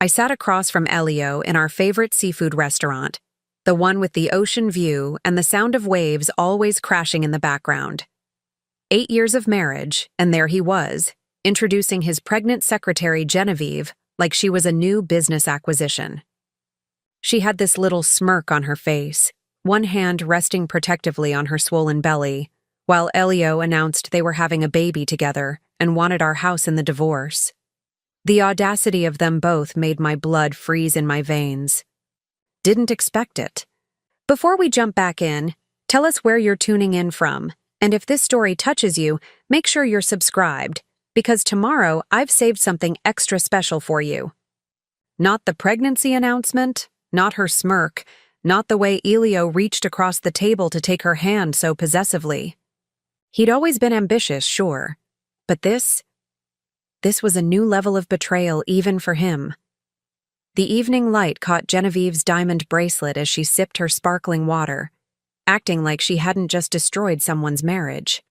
I sat across from Elio in our favorite seafood restaurant, the one with the ocean view and the sound of waves always crashing in the background. 8 years of marriage, and there he was, introducing his pregnant secretary Genevieve like she was a new business acquisition. She had this little smirk on her face, one hand resting protectively on her swollen belly, while Elio announced they were having a baby together and wanted our house in the divorce. The audacity of them both made my blood freeze in my veins. Didn't expect it. Before we jump back in, tell us where you're tuning in from, and if this story touches you, make sure you're subscribed, because tomorrow I've saved something extra special for you. Not the pregnancy announcement, not her smirk, not the way Elio reached across the table to take her hand so possessively. He'd always been ambitious, sure, but this was a new level of betrayal even for him. The evening light caught Genevieve's diamond bracelet as she sipped her sparkling water, acting like she hadn't just destroyed someone's marriage.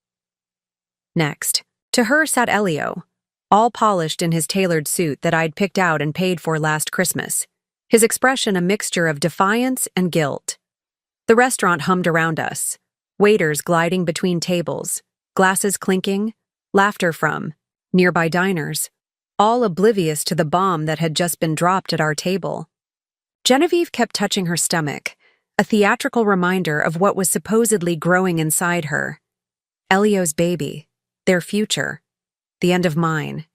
Next, to her sat Elio, all polished in his tailored suit that I'd picked out and paid for last Christmas, his expression a mixture of defiance and guilt. The restaurant hummed around us, waiters gliding between tables, glasses clinking, laughter from nearby diners, all oblivious to the bomb that had just been dropped at our table. Genevieve kept touching her stomach, a theatrical reminder of what was supposedly growing inside her. Elio's baby, their future, the end of mine.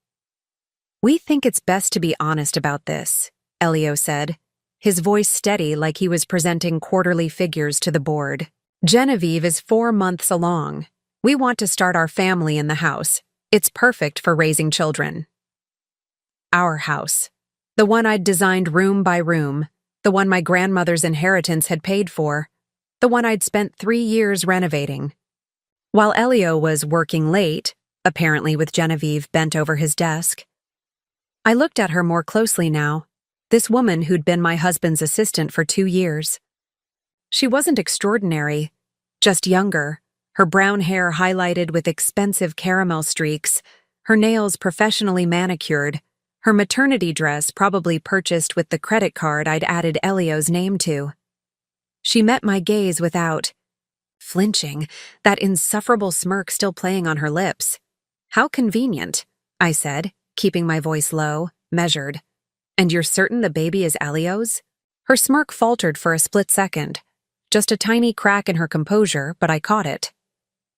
"We think it's best to be honest about this," Elio said, his voice steady like he was presenting quarterly figures to the board. "Genevieve is 4 months along. We want to start our family in the house. It's perfect for raising children." Our house. The one I'd designed room by room, the one my grandmother's inheritance had paid for, the one I'd spent 3 years renovating. While Elio was working late, apparently with Genevieve bent over his desk, I looked at her more closely now, this woman who'd been my husband's assistant for 2 years. She wasn't extraordinary, just younger, her brown hair highlighted with expensive caramel streaks, her nails professionally manicured, her maternity dress probably purchased with the credit card I'd added Elio's name to. She met my gaze without flinching, that insufferable smirk still playing on her lips. "How convenient," I said, keeping my voice low, measured. "And you're certain the baby is Elio's?" Her smirk faltered for a split second. Just a tiny crack in her composure, but I caught it.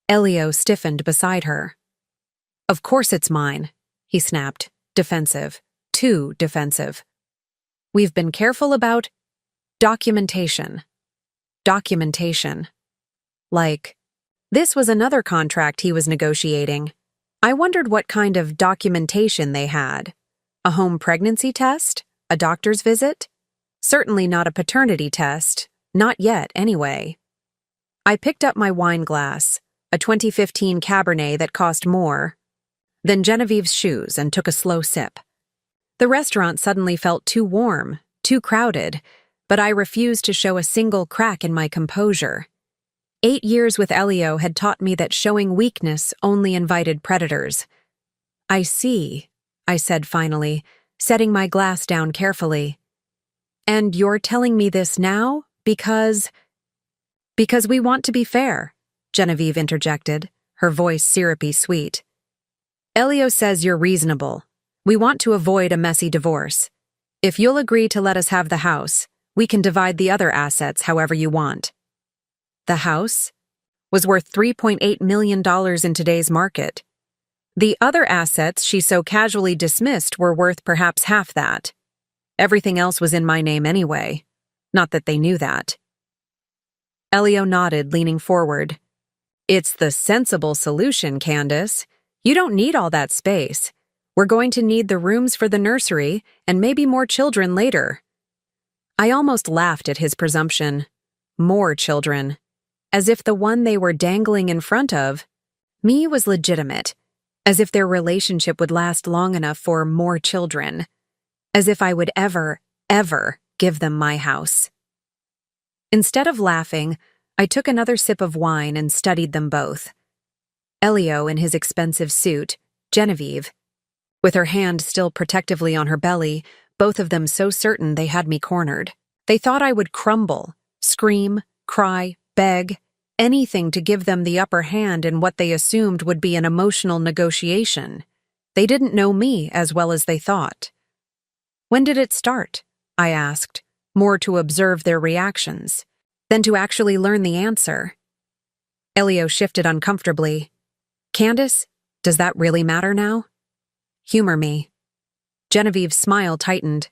Elio stiffened beside her. "Of course it's mine," he snapped, defensive, too defensive. "We've been careful about documentation." Documentation. Like, this was another contract he was negotiating. I wondered what kind of documentation they had. A home pregnancy test? A doctor's visit? Certainly not a paternity test. Not yet, anyway. I picked up my wine glass, a 2015 Cabernet that cost more than Genevieve's shoes, and took a slow sip. The restaurant suddenly felt too warm, too crowded, but I refused to show a single crack in my composure. 8 years with Elio had taught me that showing weakness only invited predators. "I see," I said finally, setting my glass down carefully. "And you're telling me this now because we want to be fair," Genevieve interjected, her voice syrupy sweet. "Elio says you're reasonable. We want to avoid a messy divorce. If you'll agree to let us have the house, we can divide the other assets however you want." The house was worth $3.8 million in today's market. The other assets she so casually dismissed were worth perhaps half that. Everything else was in my name anyway. Not that they knew that. Elio nodded, leaning forward. "It's the sensible solution, Candace. You don't need all that space. We're going to need the rooms for the nursery and maybe more children later." I almost laughed at his presumption. More children. As if the one they were dangling in front of me was legitimate. As if their relationship would last long enough for more children. As if I would ever give them my house. Instead of laughing, I took another sip of wine and studied them both. Elio in his expensive suit, Genevieve, with her hand still protectively on her belly, both of them so certain they had me cornered. They thought I would crumble, scream, cry, beg, anything to give them the upper hand in what they assumed would be an emotional negotiation. They didn't know me as well as they thought. "When did it start?" I asked, more to observe their reactions than to actually learn the answer. Elio shifted uncomfortably. "Candace, does that really matter now?" "Humor me." Genevieve's smile tightened.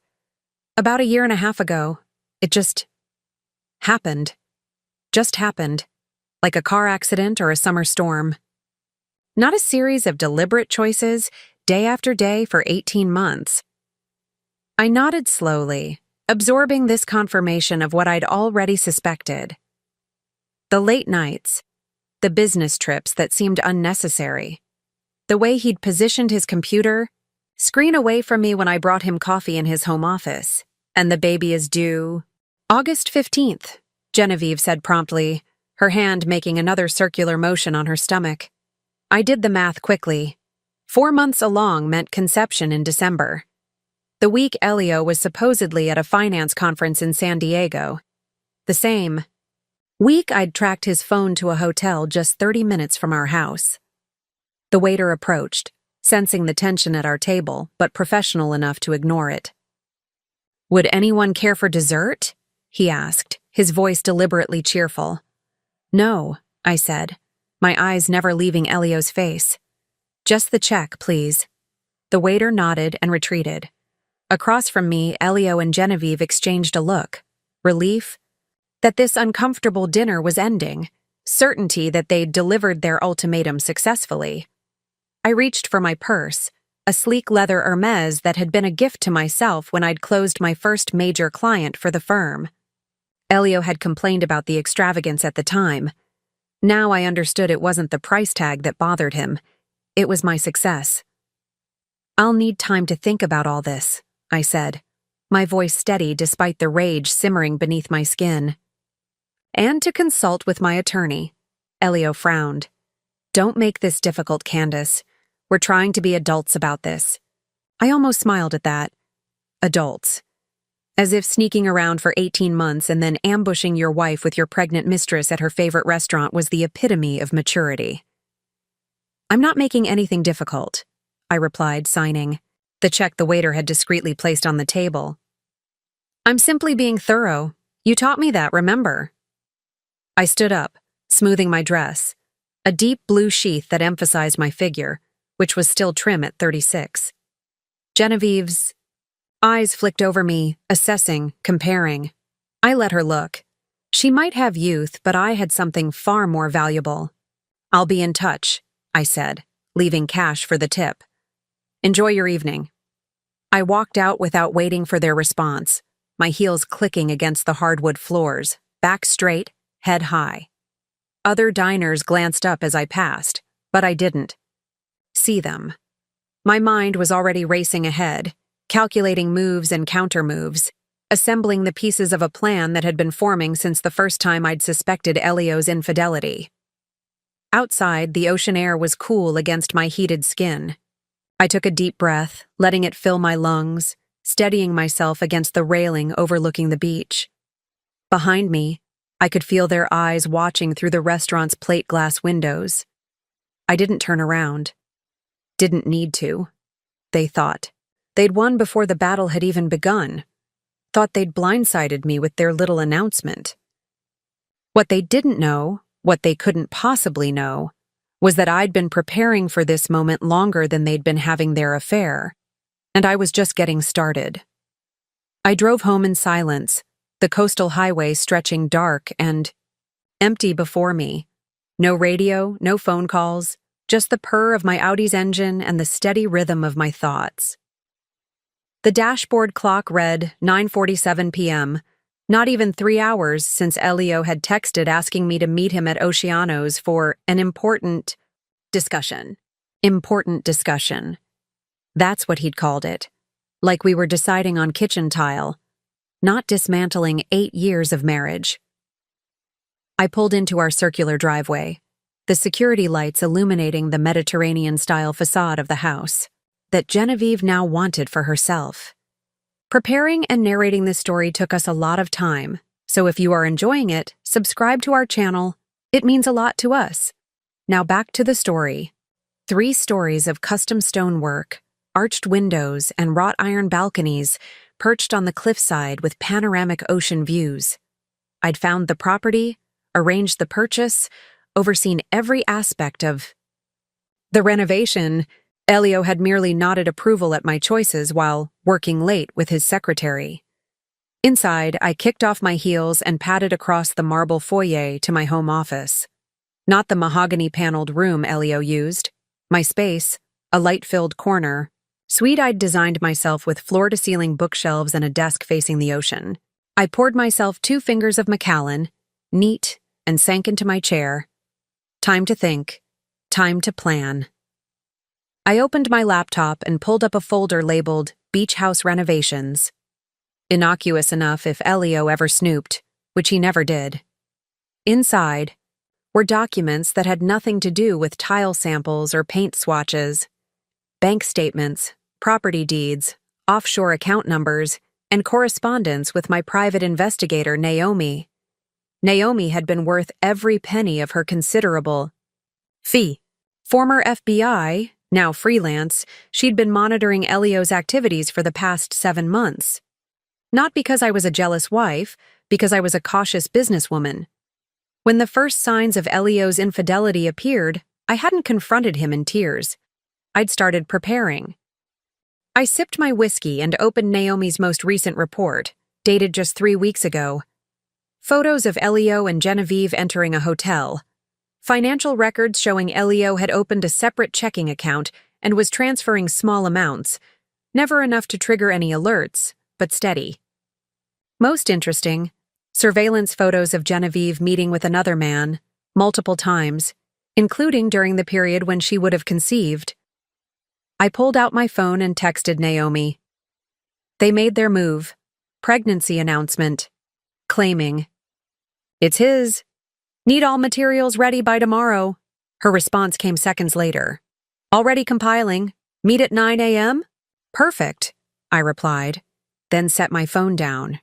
"About a year and a half ago, it just happened. Just happened. Like a car accident or a summer storm. Not a series of deliberate choices, day after day for 18 months. I nodded slowly, absorbing this confirmation of what I'd already suspected. The late nights, the business trips that seemed unnecessary, the way he'd positioned his computer, screen away from me when I brought him coffee in his home office, and the baby is due August 15th, Genevieve said promptly, her hand making another circular motion on her stomach. I did the math quickly. 4 months along meant conception in December. The week Elio was supposedly at a finance conference in San Diego. The same week I'd tracked his phone to a hotel just 30 minutes from our house. The waiter approached, sensing the tension at our table, but professional enough to ignore it. "Would anyone care for dessert?" he asked, his voice deliberately cheerful. "No," I said, my eyes never leaving Elio's face. "Just the check, please." The waiter nodded and retreated. Across from me, Elio and Genevieve exchanged a look. Relief that this uncomfortable dinner was ending. Certainty that they'd delivered their ultimatum successfully. I reached for my purse, a sleek leather Hermes that had been a gift to myself when I'd closed my first major client for the firm. Elio had complained about the extravagance at the time. Now I understood it wasn't the price tag that bothered him. It was my success. "I'll need time to think about all this," I said, my voice steady despite the rage simmering beneath my skin. "And to consult with my attorney." Elio frowned. "Don't make this difficult, Candace. We're trying to be adults about this." I almost smiled at that. Adults. As if sneaking around for 18 months and then ambushing your wife with your pregnant mistress at her favorite restaurant was the epitome of maturity. "I'm not making anything difficult," I replied, signing, the check the waiter had discreetly placed on the table. "I'm simply being thorough. You taught me that, remember?" I stood up, smoothing my dress, a deep blue sheath that emphasized my figure, which was still trim at 36. Genevieve's eyes flicked over me, assessing, comparing. I let her look. She might have youth, but I had something far more valuable. "I'll be in touch," I said, leaving cash for the tip. "Enjoy your evening." I walked out without waiting for their response, my heels clicking against the hardwood floors, back straight, head high. Other diners glanced up as I passed, but I didn't see them. My mind was already racing ahead, calculating moves and counter-moves, assembling the pieces of a plan that had been forming since the first time I'd suspected Elio's infidelity. Outside, the ocean air was cool against my heated skin. I took a deep breath, letting it fill my lungs, steadying myself against the railing overlooking the beach. Behind me, I could feel their eyes watching through the restaurant's plate glass windows. I didn't turn around. Didn't need to. They thought. They'd won before the battle had even begun. Thought they'd blindsided me with their little announcement. What they didn't know, what they couldn't possibly know, was that I'd been preparing for this moment longer than they'd been having their affair, and I was just getting started. I drove home in silence, the coastal highway stretching dark and empty before me. No radio, no phone calls, just the purr of my Audi's engine and the steady rhythm of my thoughts. The dashboard clock read 9:47 p.m., not even 3 hours since Elio had texted asking me to meet him at Oceano's for an important discussion. Important discussion. That's what he'd called it. Like we were deciding on kitchen tile, not dismantling 8 years of marriage. I pulled into our circular driveway, the security lights illuminating the Mediterranean-style facade of the house that Genevieve now wanted for herself. Preparing and narrating this story took us a lot of time, so if you are enjoying it, subscribe to our channel. It means a lot to us. Now back to the story. 3 stories of custom stonework, arched windows, and wrought iron balconies perched on the cliffside with panoramic ocean views. I'd found the property, arranged the purchase, overseen every aspect of the renovation. Elio had merely nodded approval at my choices while working late with his secretary. Inside, I kicked off my heels and padded across the marble foyer to my home office. Not the mahogany-paneled room Elio used. My space, a light-filled corner. Sweet-eyed designed myself with floor-to-ceiling bookshelves and a desk facing the ocean. I poured myself 2 fingers of Macallan, neat, and sank into my chair. Time to think. Time to plan. I opened my laptop and pulled up a folder labeled Beach House Renovations. Innocuous enough if Elio ever snooped, which he never did. Inside were documents that had nothing to do with tile samples or paint swatches. Bank statements, property deeds, offshore account numbers, and correspondence with my private investigator, Naomi. Naomi had been worth every penny of her considerable fee. Former FBI, now freelance, she'd been monitoring Elio's activities for the past 7 months. Not because I was a jealous wife, because I was a cautious businesswoman. When the first signs of Elio's infidelity appeared, I hadn't confronted him in tears. I'd started preparing. I sipped my whiskey and opened Naomi's most recent report, dated just 3 weeks ago. Photos of Elio and Genevieve entering a hotel. Financial records showing Elio had opened a separate checking account and was transferring small amounts, never enough to trigger any alerts, but steady. Most interesting, surveillance photos of Genevieve meeting with another man, multiple times, including during the period when she would have conceived. I pulled out my phone and texted Naomi. They made their move. Pregnancy announcement. Claiming. It's his. Need all materials ready by tomorrow. Her response came seconds later. Already compiling. Meet at 9 a.m.? Perfect, I replied, then set my phone down.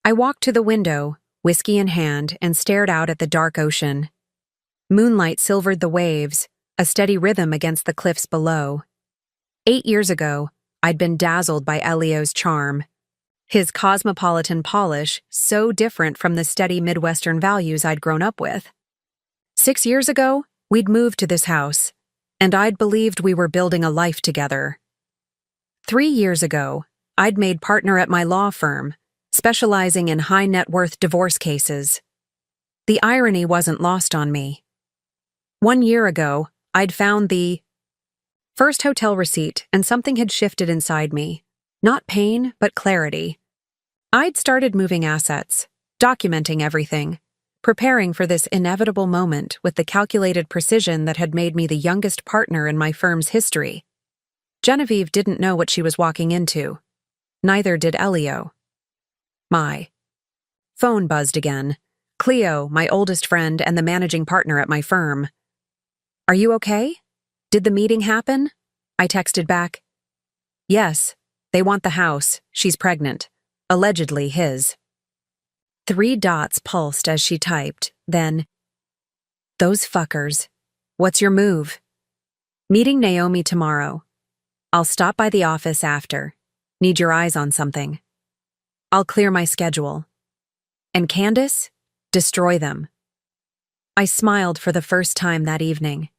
I walked to the window, whiskey in hand, and stared out at the dark ocean. Moonlight silvered the waves, a steady rhythm against the cliffs below. 8 years ago, I'd been dazzled by Elio's charm. His cosmopolitan polish, so different from the steady Midwestern values I'd grown up with. 6 years ago, we'd moved to this house, and I'd believed we were building a life together. 3 years ago, I'd made partner at my law firm, specializing in high-net-worth divorce cases. The irony wasn't lost on me. 1 year ago, I'd found the first hotel receipt, and something had shifted inside me. Not pain, but clarity. I'd started moving assets, documenting everything, preparing for this inevitable moment with the calculated precision that had made me the youngest partner in my firm's history. Genevieve didn't know what she was walking into. Neither did Elio. My phone buzzed again. Cleo, my oldest friend and the managing partner at my firm. Are you okay? Did the meeting happen? I texted back. Yes, they want the house. She's pregnant. Allegedly his. 3 dots pulsed as she typed, then, those fuckers. What's your move? Meeting Naomi tomorrow. I'll stop by the office after. Need your eyes on something. I'll clear my schedule. And Candace? Destroy them. I smiled for the first time that evening.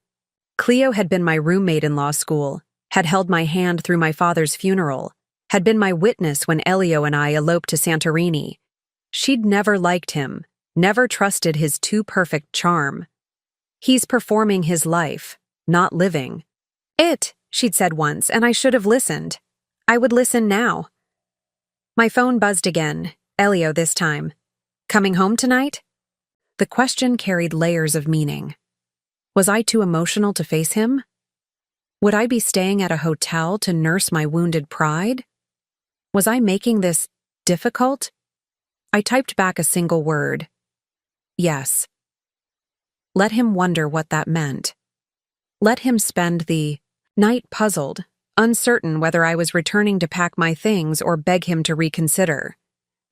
Cleo had been my roommate in law school, had held my hand through my father's funeral, had been my witness when Elio and I eloped to Santorini. She'd never liked him, never trusted his too-perfect charm. He's performing his life, not living. She'd said once, and I should have listened. I would listen now. My phone buzzed again, Elio this time. Coming home tonight? The question carried layers of meaning. Was I too emotional to face him? Would I be staying at a hotel to nurse my wounded pride? Was I making this difficult? I typed back a single word. Yes. Let him wonder what that meant. Let him spend the night puzzled, uncertain whether I was returning to pack my things or beg him to reconsider.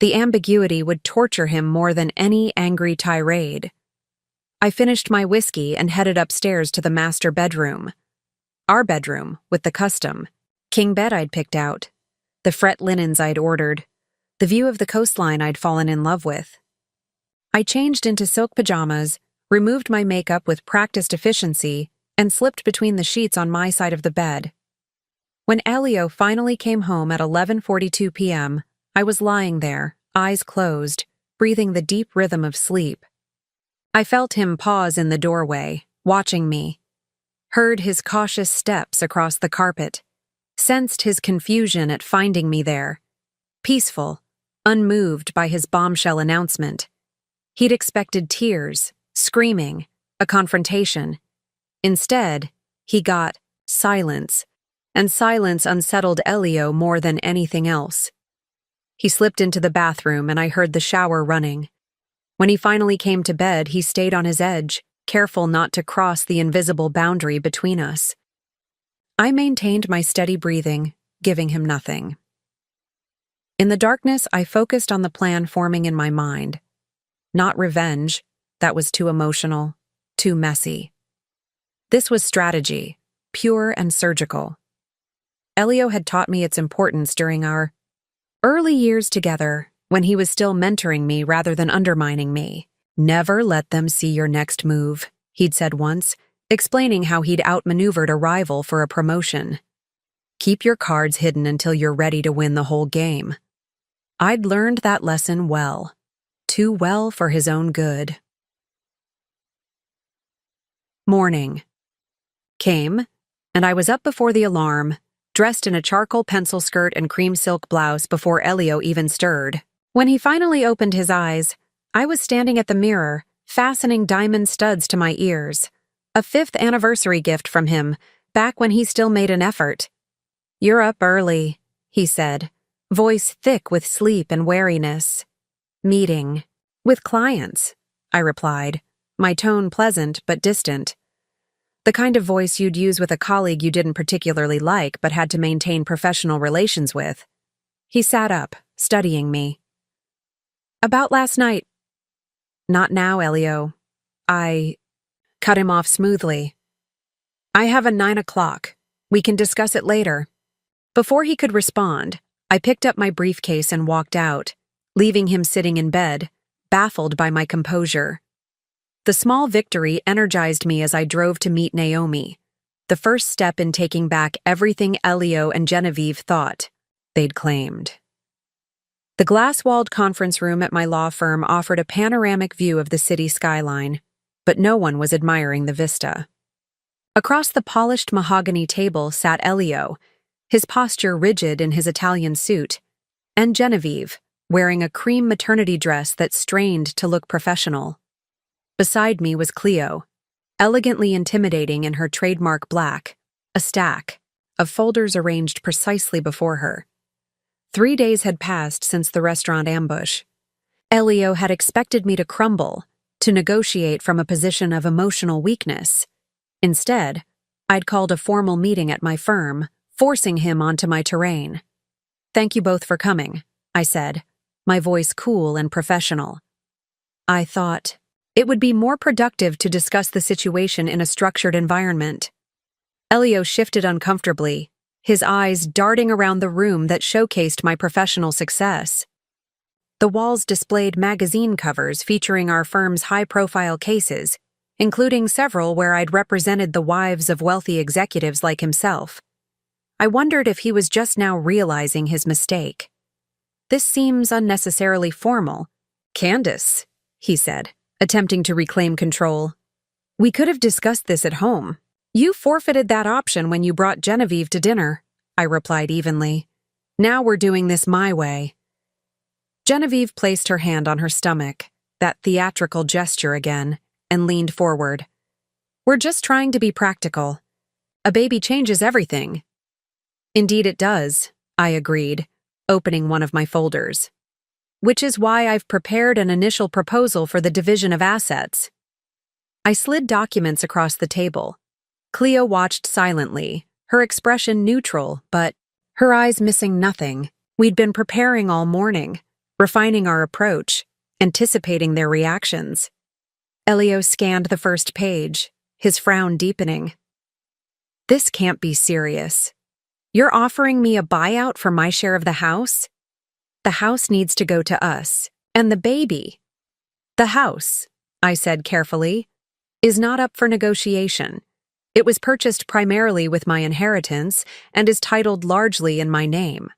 The ambiguity would torture him more than any angry tirade. I finished my whiskey and headed upstairs to the master bedroom. Our bedroom, with the custom king bed I'd picked out, the fret linens I'd ordered, the view of the coastline I'd fallen in love with. I changed into silk pajamas, removed my makeup with practiced efficiency, and slipped between the sheets on my side of the bed. When Elio finally came home at 11:42 p.m., I was lying there, eyes closed, breathing the deep rhythm of sleep. I felt him pause in the doorway, watching me, heard his cautious steps across the carpet, sensed his confusion at finding me there, peaceful, unmoved by his bombshell announcement. He'd expected tears, screaming, a confrontation. Instead, he got silence, and silence unsettled Elio more than anything else. He slipped into the bathroom and I heard the shower running. When he finally came to bed, he stayed on his edge, careful not to cross the invisible boundary between us. I maintained my steady breathing, giving him nothing. In the darkness, I focused on the plan forming in my mind. Not revenge, that was too emotional, too messy. This was strategy, pure and surgical. Elio had taught me its importance during our early years together, when he was still mentoring me rather than undermining me. "Never let them see your next move," he'd said once, explaining how he'd outmaneuvered a rival for a promotion. "Keep your cards hidden until you're ready to win the whole game." I'd learned that lesson well, too well for his own good. Morning came, and I was up before the alarm, dressed in a charcoal pencil skirt and cream silk blouse before Elio even stirred. When he finally opened his eyes, I was standing at the mirror, fastening diamond studs to my ears. A 5th anniversary gift from him, back when he still made an effort. "You're up early," he said, voice thick with sleep and wariness. "Meeting with clients," I replied, my tone pleasant but distant. The kind of voice you'd use with a colleague you didn't particularly like but had to maintain professional relations with. He sat up, studying me. "About last night." "Not now, Elio." I cut him off smoothly. "I have a 9 o'clock. We can discuss it later." Before he could respond, I picked up my briefcase and walked out, leaving him sitting in bed, baffled by my composure. The small victory energized me as I drove to meet Naomi, the first step in taking back everything Elio and Genevieve thought they'd claimed. The glass-walled conference room at my law firm offered a panoramic view of the city skyline, but no one was admiring the vista. Across the polished mahogany table sat Elio, his posture rigid in his Italian suit, and Genevieve, wearing a cream maternity dress that strained to look professional. Beside me was Cleo, elegantly intimidating in her trademark black, a stack of folders arranged precisely before her. 3 days had passed since the restaurant ambush. Elio had expected me to crumble, to negotiate from a position of emotional weakness. Instead, I'd called a formal meeting at my firm, forcing him onto my terrain. "Thank you both for coming," I said, my voice cool and professional. I thought it would be more productive to discuss the situation in a structured environment. Elio shifted uncomfortably, his eyes darting around the room that showcased my professional success. The walls displayed magazine covers featuring our firm's high-profile cases, including several where I'd represented the wives of wealthy executives like himself. I wondered if he was just now realizing his mistake. "This seems unnecessarily formal." "Candace," he said, attempting to reclaim control. "We could have discussed this at home. You forfeited that option when you brought Genevieve to dinner," I replied evenly. "Now we're doing this my way." Genevieve placed her hand on her stomach, that theatrical gesture again, and leaned forward. "We're just trying to be practical. A baby changes everything." "Indeed it does," I agreed, opening one of my folders. "Which is why I've prepared an initial proposal for the division of assets." I slid documents across the table. Cleo watched silently, her expression neutral, but her eyes missing nothing. We'd been preparing all morning, refining our approach, anticipating their reactions. Elio scanned the first page, his frown deepening. This can't be serious. You're offering me a buyout for my share of the house? The house needs to go to us. And the baby. The house, I said carefully, is not up for negotiation. It was purchased primarily with my inheritance and is titled largely in my name.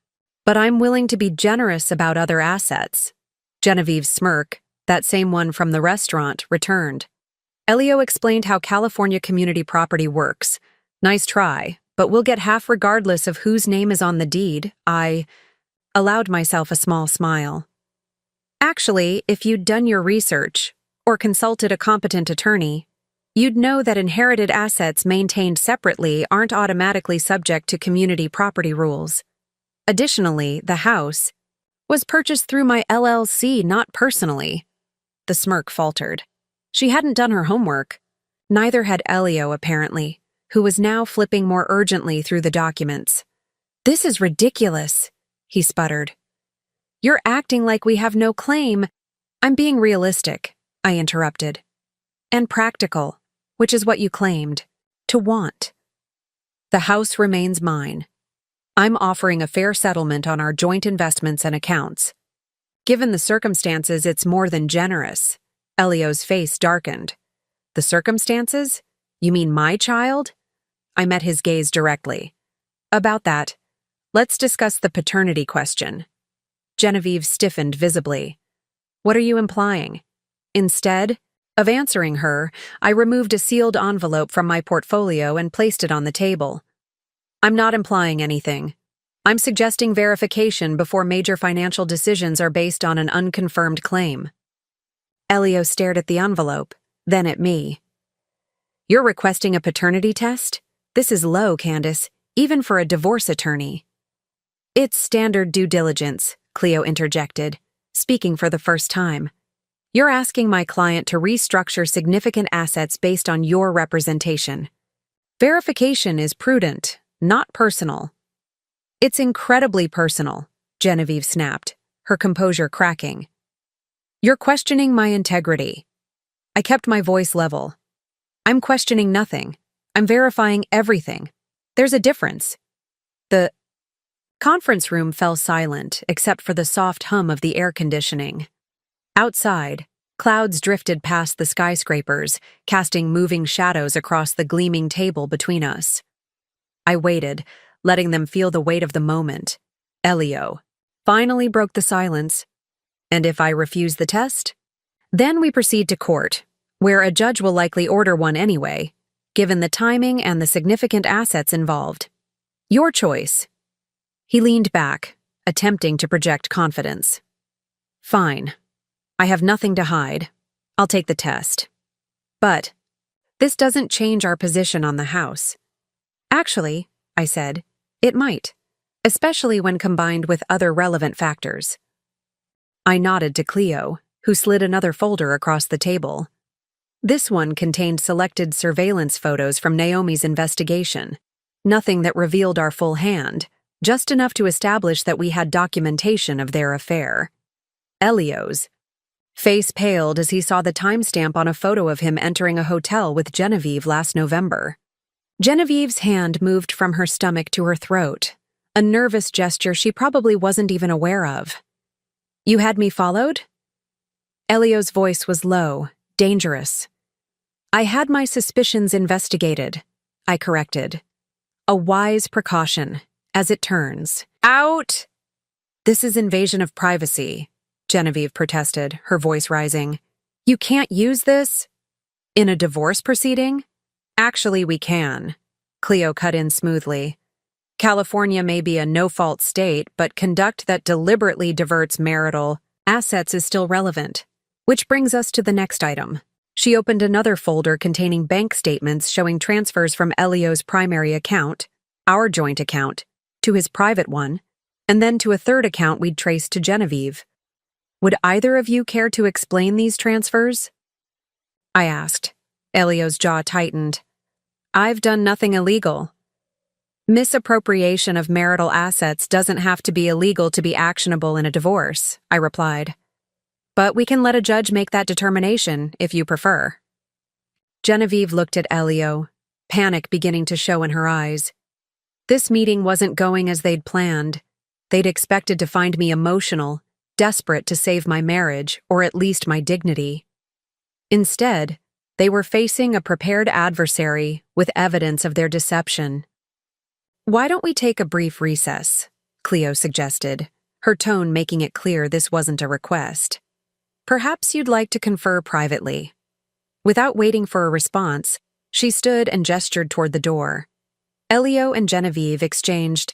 But I'm willing to be generous about other assets. Genevieve's smirk, that same one from the restaurant, returned. Elio explained how California community property works. Nice try, but we'll get half regardless of whose name is on the deed. I allowed myself a small smile. Actually, if you'd done your research, or consulted a competent attorney, you'd know that inherited assets maintained separately aren't automatically subject to community property rules. Additionally, the house was purchased through my LLC, not personally. The smirk faltered. She hadn't done her homework. Neither had Elio, apparently, who was now flipping more urgently through the documents. This is ridiculous, he sputtered. You're acting like we have no claim. I'm being realistic, I interrupted. And practical, which is what you claimed. To want. The house remains mine. I'm offering a fair settlement on our joint investments and accounts. Given the circumstances, it's more than generous. Elio's face darkened. The circumstances? You mean my child? I met his gaze directly. About that, let's discuss the paternity question. Genevieve stiffened visibly. What are you implying? Instead of answering her, I removed a sealed envelope from my portfolio and placed it on the table. I'm not implying anything. I'm suggesting verification before major financial decisions are based on an unconfirmed claim. Elio stared at the envelope, then at me. You're requesting a paternity test? This is low, Candace, even for a divorce attorney. It's standard due diligence, Cleo interjected, speaking for the first time. You're asking my client to restructure significant assets based on your representation. Verification is prudent, not personal. It's incredibly personal, Genevieve snapped, her composure cracking. You're questioning my integrity. I kept my voice level. I'm questioning nothing. I'm verifying everything. There's a difference. The conference room fell silent except for the soft hum of the air conditioning. Outside, clouds drifted past the skyscrapers, casting moving shadows across the gleaming table between us. I waited, letting them feel the weight of the moment. Elio finally broke the silence. And if I refuse the test? Then we proceed to court, where a judge will likely order one anyway, given the timing and the significant assets involved. Your choice. He leaned back, attempting to project confidence. Fine. I have nothing to hide. I'll take the test. But this doesn't change our position on the house. Actually, I said, it might, especially when combined with other relevant factors. I nodded to Cleo, who slid another folder across the table. This one contained selected surveillance photos from Naomi's investigation. Nothing that revealed our full hand, just enough to establish that we had documentation of their affair. Elio's face paled as he saw the timestamp on a photo of him entering a hotel with Genevieve last November. Genevieve's hand moved from her stomach to her throat, a nervous gesture she probably wasn't even aware of. You had me followed? Elio's voice was low, dangerous. I had my suspicions investigated, I corrected. A wise precaution, as it turns. Out! This is invasion of privacy, Genevieve protested, her voice rising. You can't use this? In a divorce proceeding? Actually, we can, Cleo cut in smoothly. California may be a no-fault state, but conduct that deliberately diverts marital assets is still relevant. Which brings us to the next item. She opened another folder containing bank statements showing transfers from Elio's primary account, our joint account, to his private one, and then to a third account we'd traced to Genevieve. Would either of you care to explain these transfers? I asked. Elio's jaw tightened. I've done nothing illegal. Misappropriation of marital assets doesn't have to be illegal to be actionable in a divorce, I replied. But we can let a judge make that determination, if you prefer. Genevieve looked at Elio, panic beginning to show in her eyes. This meeting wasn't going as they'd planned. They'd expected to find me emotional, desperate to save my marriage, or at least my dignity. Instead, they were facing a prepared adversary with evidence of their deception. "Why don't we take a brief recess?" Cleo suggested, her tone making it clear this wasn't a request. "Perhaps you'd like to confer privately." Without waiting for a response, she stood and gestured toward the door. Elio and Genevieve exchanged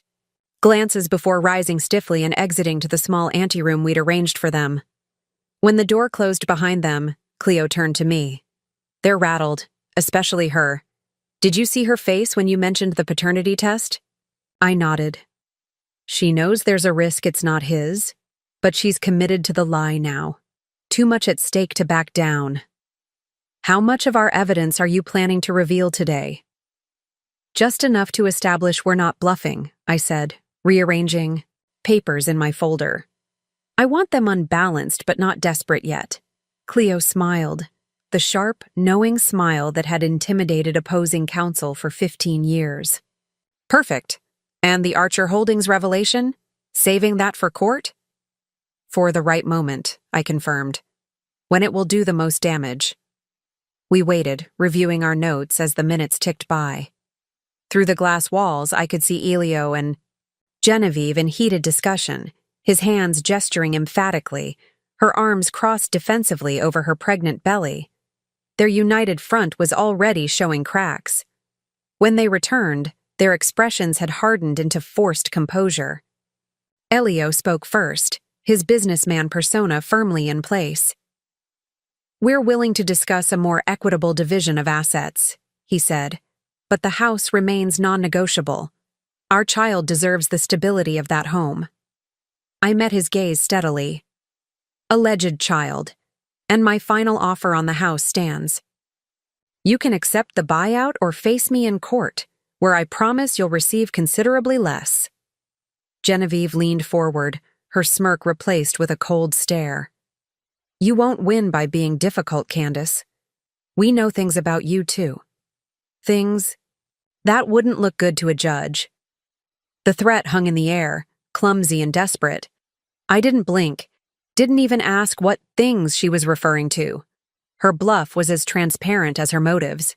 glances before rising stiffly and exiting to the small anteroom we'd arranged for them. When the door closed behind them, Cleo turned to me. "They're rattled, especially her. Did you see her face when you mentioned the paternity test?" I nodded. "She knows there's a risk it's not his, but she's committed to the lie now. Too much at stake to back down." "How much of our evidence are you planning to reveal today?" "Just enough to establish we're not bluffing," I said, rearranging papers in my folder. "I want them unbalanced but not desperate yet." Cleo smiled, the sharp, knowing smile that had intimidated opposing counsel for 15 years. "Perfect. And the Archer Holdings revelation? Saving that for court?" "For the right moment," I confirmed. "When it will do the most damage." We waited, reviewing our notes as the minutes ticked by. Through the glass walls, I could see Elio and Genevieve in heated discussion, his hands gesturing emphatically, her arms crossed defensively over her pregnant belly. Their united front was already showing cracks. When they returned, their expressions had hardened into forced composure. Elio spoke first, his businessman persona firmly in place. "We're willing to discuss a more equitable division of assets," he said, "but the house remains non-negotiable. Our child deserves the stability of that home." I met his gaze steadily. "Alleged child. And my final offer on the house stands. You can accept the buyout or face me in court, where I promise you'll receive considerably less." Genevieve leaned forward, her smirk replaced with a cold stare. "You won't win by being difficult, Candace. We know things about you, too. Things that wouldn't look good to a judge." The threat hung in the air, clumsy and desperate. I didn't blink, didn't even ask what things she was referring to. Her bluff was as transparent as her motives.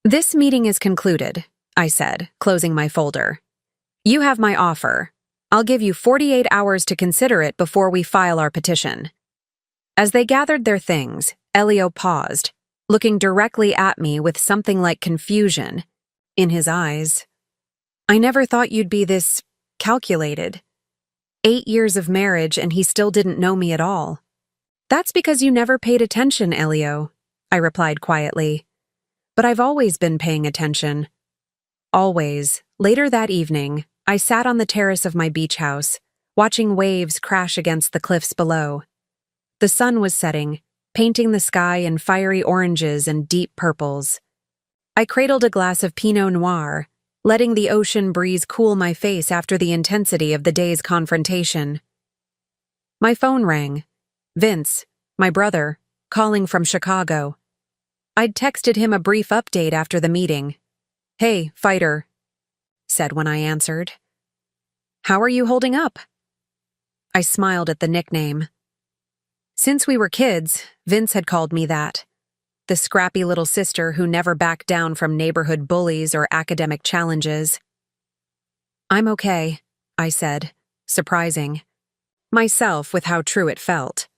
"This meeting is concluded," I said, closing my folder. "You have my offer. I'll give you 48 hours to consider it before we file our petition." As they gathered their things, Elio paused, looking directly at me with something like confusion in his eyes. "I never thought you'd be this calculated. 8 years of marriage and he still didn't know me at all." "That's because you never paid attention, Elio," I replied quietly. "But I've always been paying attention." Always. Later that evening, I sat on the terrace of my beach house, watching waves crash against the cliffs below. The sun was setting, painting the sky in fiery oranges and deep purples. I cradled a glass of Pinot Noir, letting the ocean breeze cool my face after the intensity of the day's confrontation. My phone rang. Vince, my brother, calling from Chicago. I'd texted him a brief update after the meeting. "Hey, fighter," said when I answered. "How are you holding up?" I smiled at the nickname. Since we were kids, Vince had called me that. The scrappy little sister who never backed down from neighborhood bullies or academic challenges. "I'm okay," I said, surprising myself with how true it felt.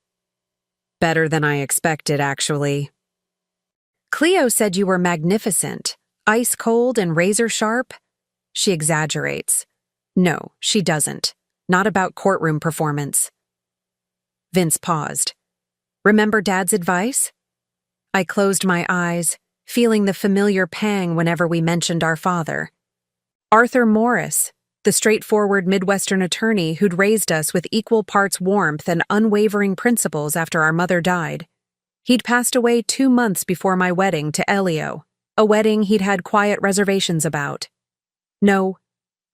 "Better than I expected, actually." "Cleo said you were magnificent, ice cold and razor sharp." She exaggerates. "No, she doesn't. Not about courtroom performance." Vince paused. "Remember Dad's advice?" I closed my eyes, feeling the familiar pang whenever we mentioned our father. Arthur Morris, the straightforward Midwestern attorney who'd raised us with equal parts warmth and unwavering principles after our mother died. He'd passed away 2 months before my wedding to Elio, a wedding he'd had quiet reservations about. No,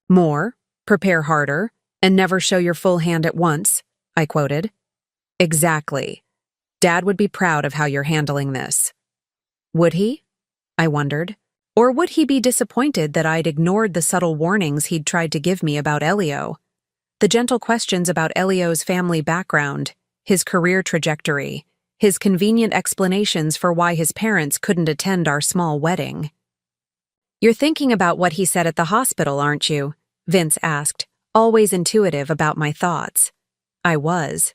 more, prepare harder, and never show your full hand at once, I quoted. Exactly. Dad would be proud of how you're handling this. Would he? I wondered. Or would he be disappointed that I'd ignored the subtle warnings he'd tried to give me about Elio? The gentle questions about Elio's family background, his career trajectory, his convenient explanations for why his parents couldn't attend our small wedding. You're thinking about what he said at the hospital, aren't you? Vince asked, always intuitive about my thoughts. I was.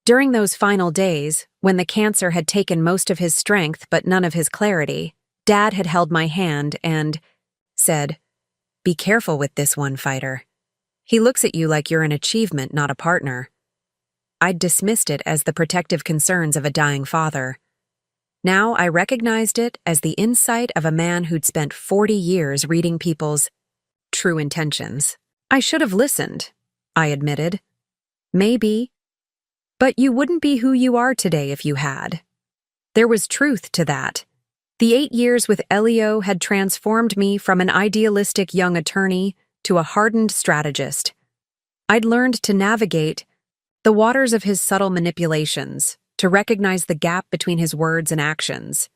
During those final days, when the cancer had taken most of his strength but none of his clarity, Dad had held my hand and said, "Be careful with this one, fighter. He looks at you like you're an achievement, not a partner." I'd dismissed it as the protective concerns of a dying father. Now I recognized it as the insight of a man who'd spent 40 years reading people's true intentions. I should have listened, I admitted. Maybe. But you wouldn't be who you are today if you had. There was truth to that. The 8 years with Elio had transformed me from an idealistic young attorney to a hardened strategist. I'd learned to navigate the waters of his subtle manipulations, to recognize the gap between his words and actions,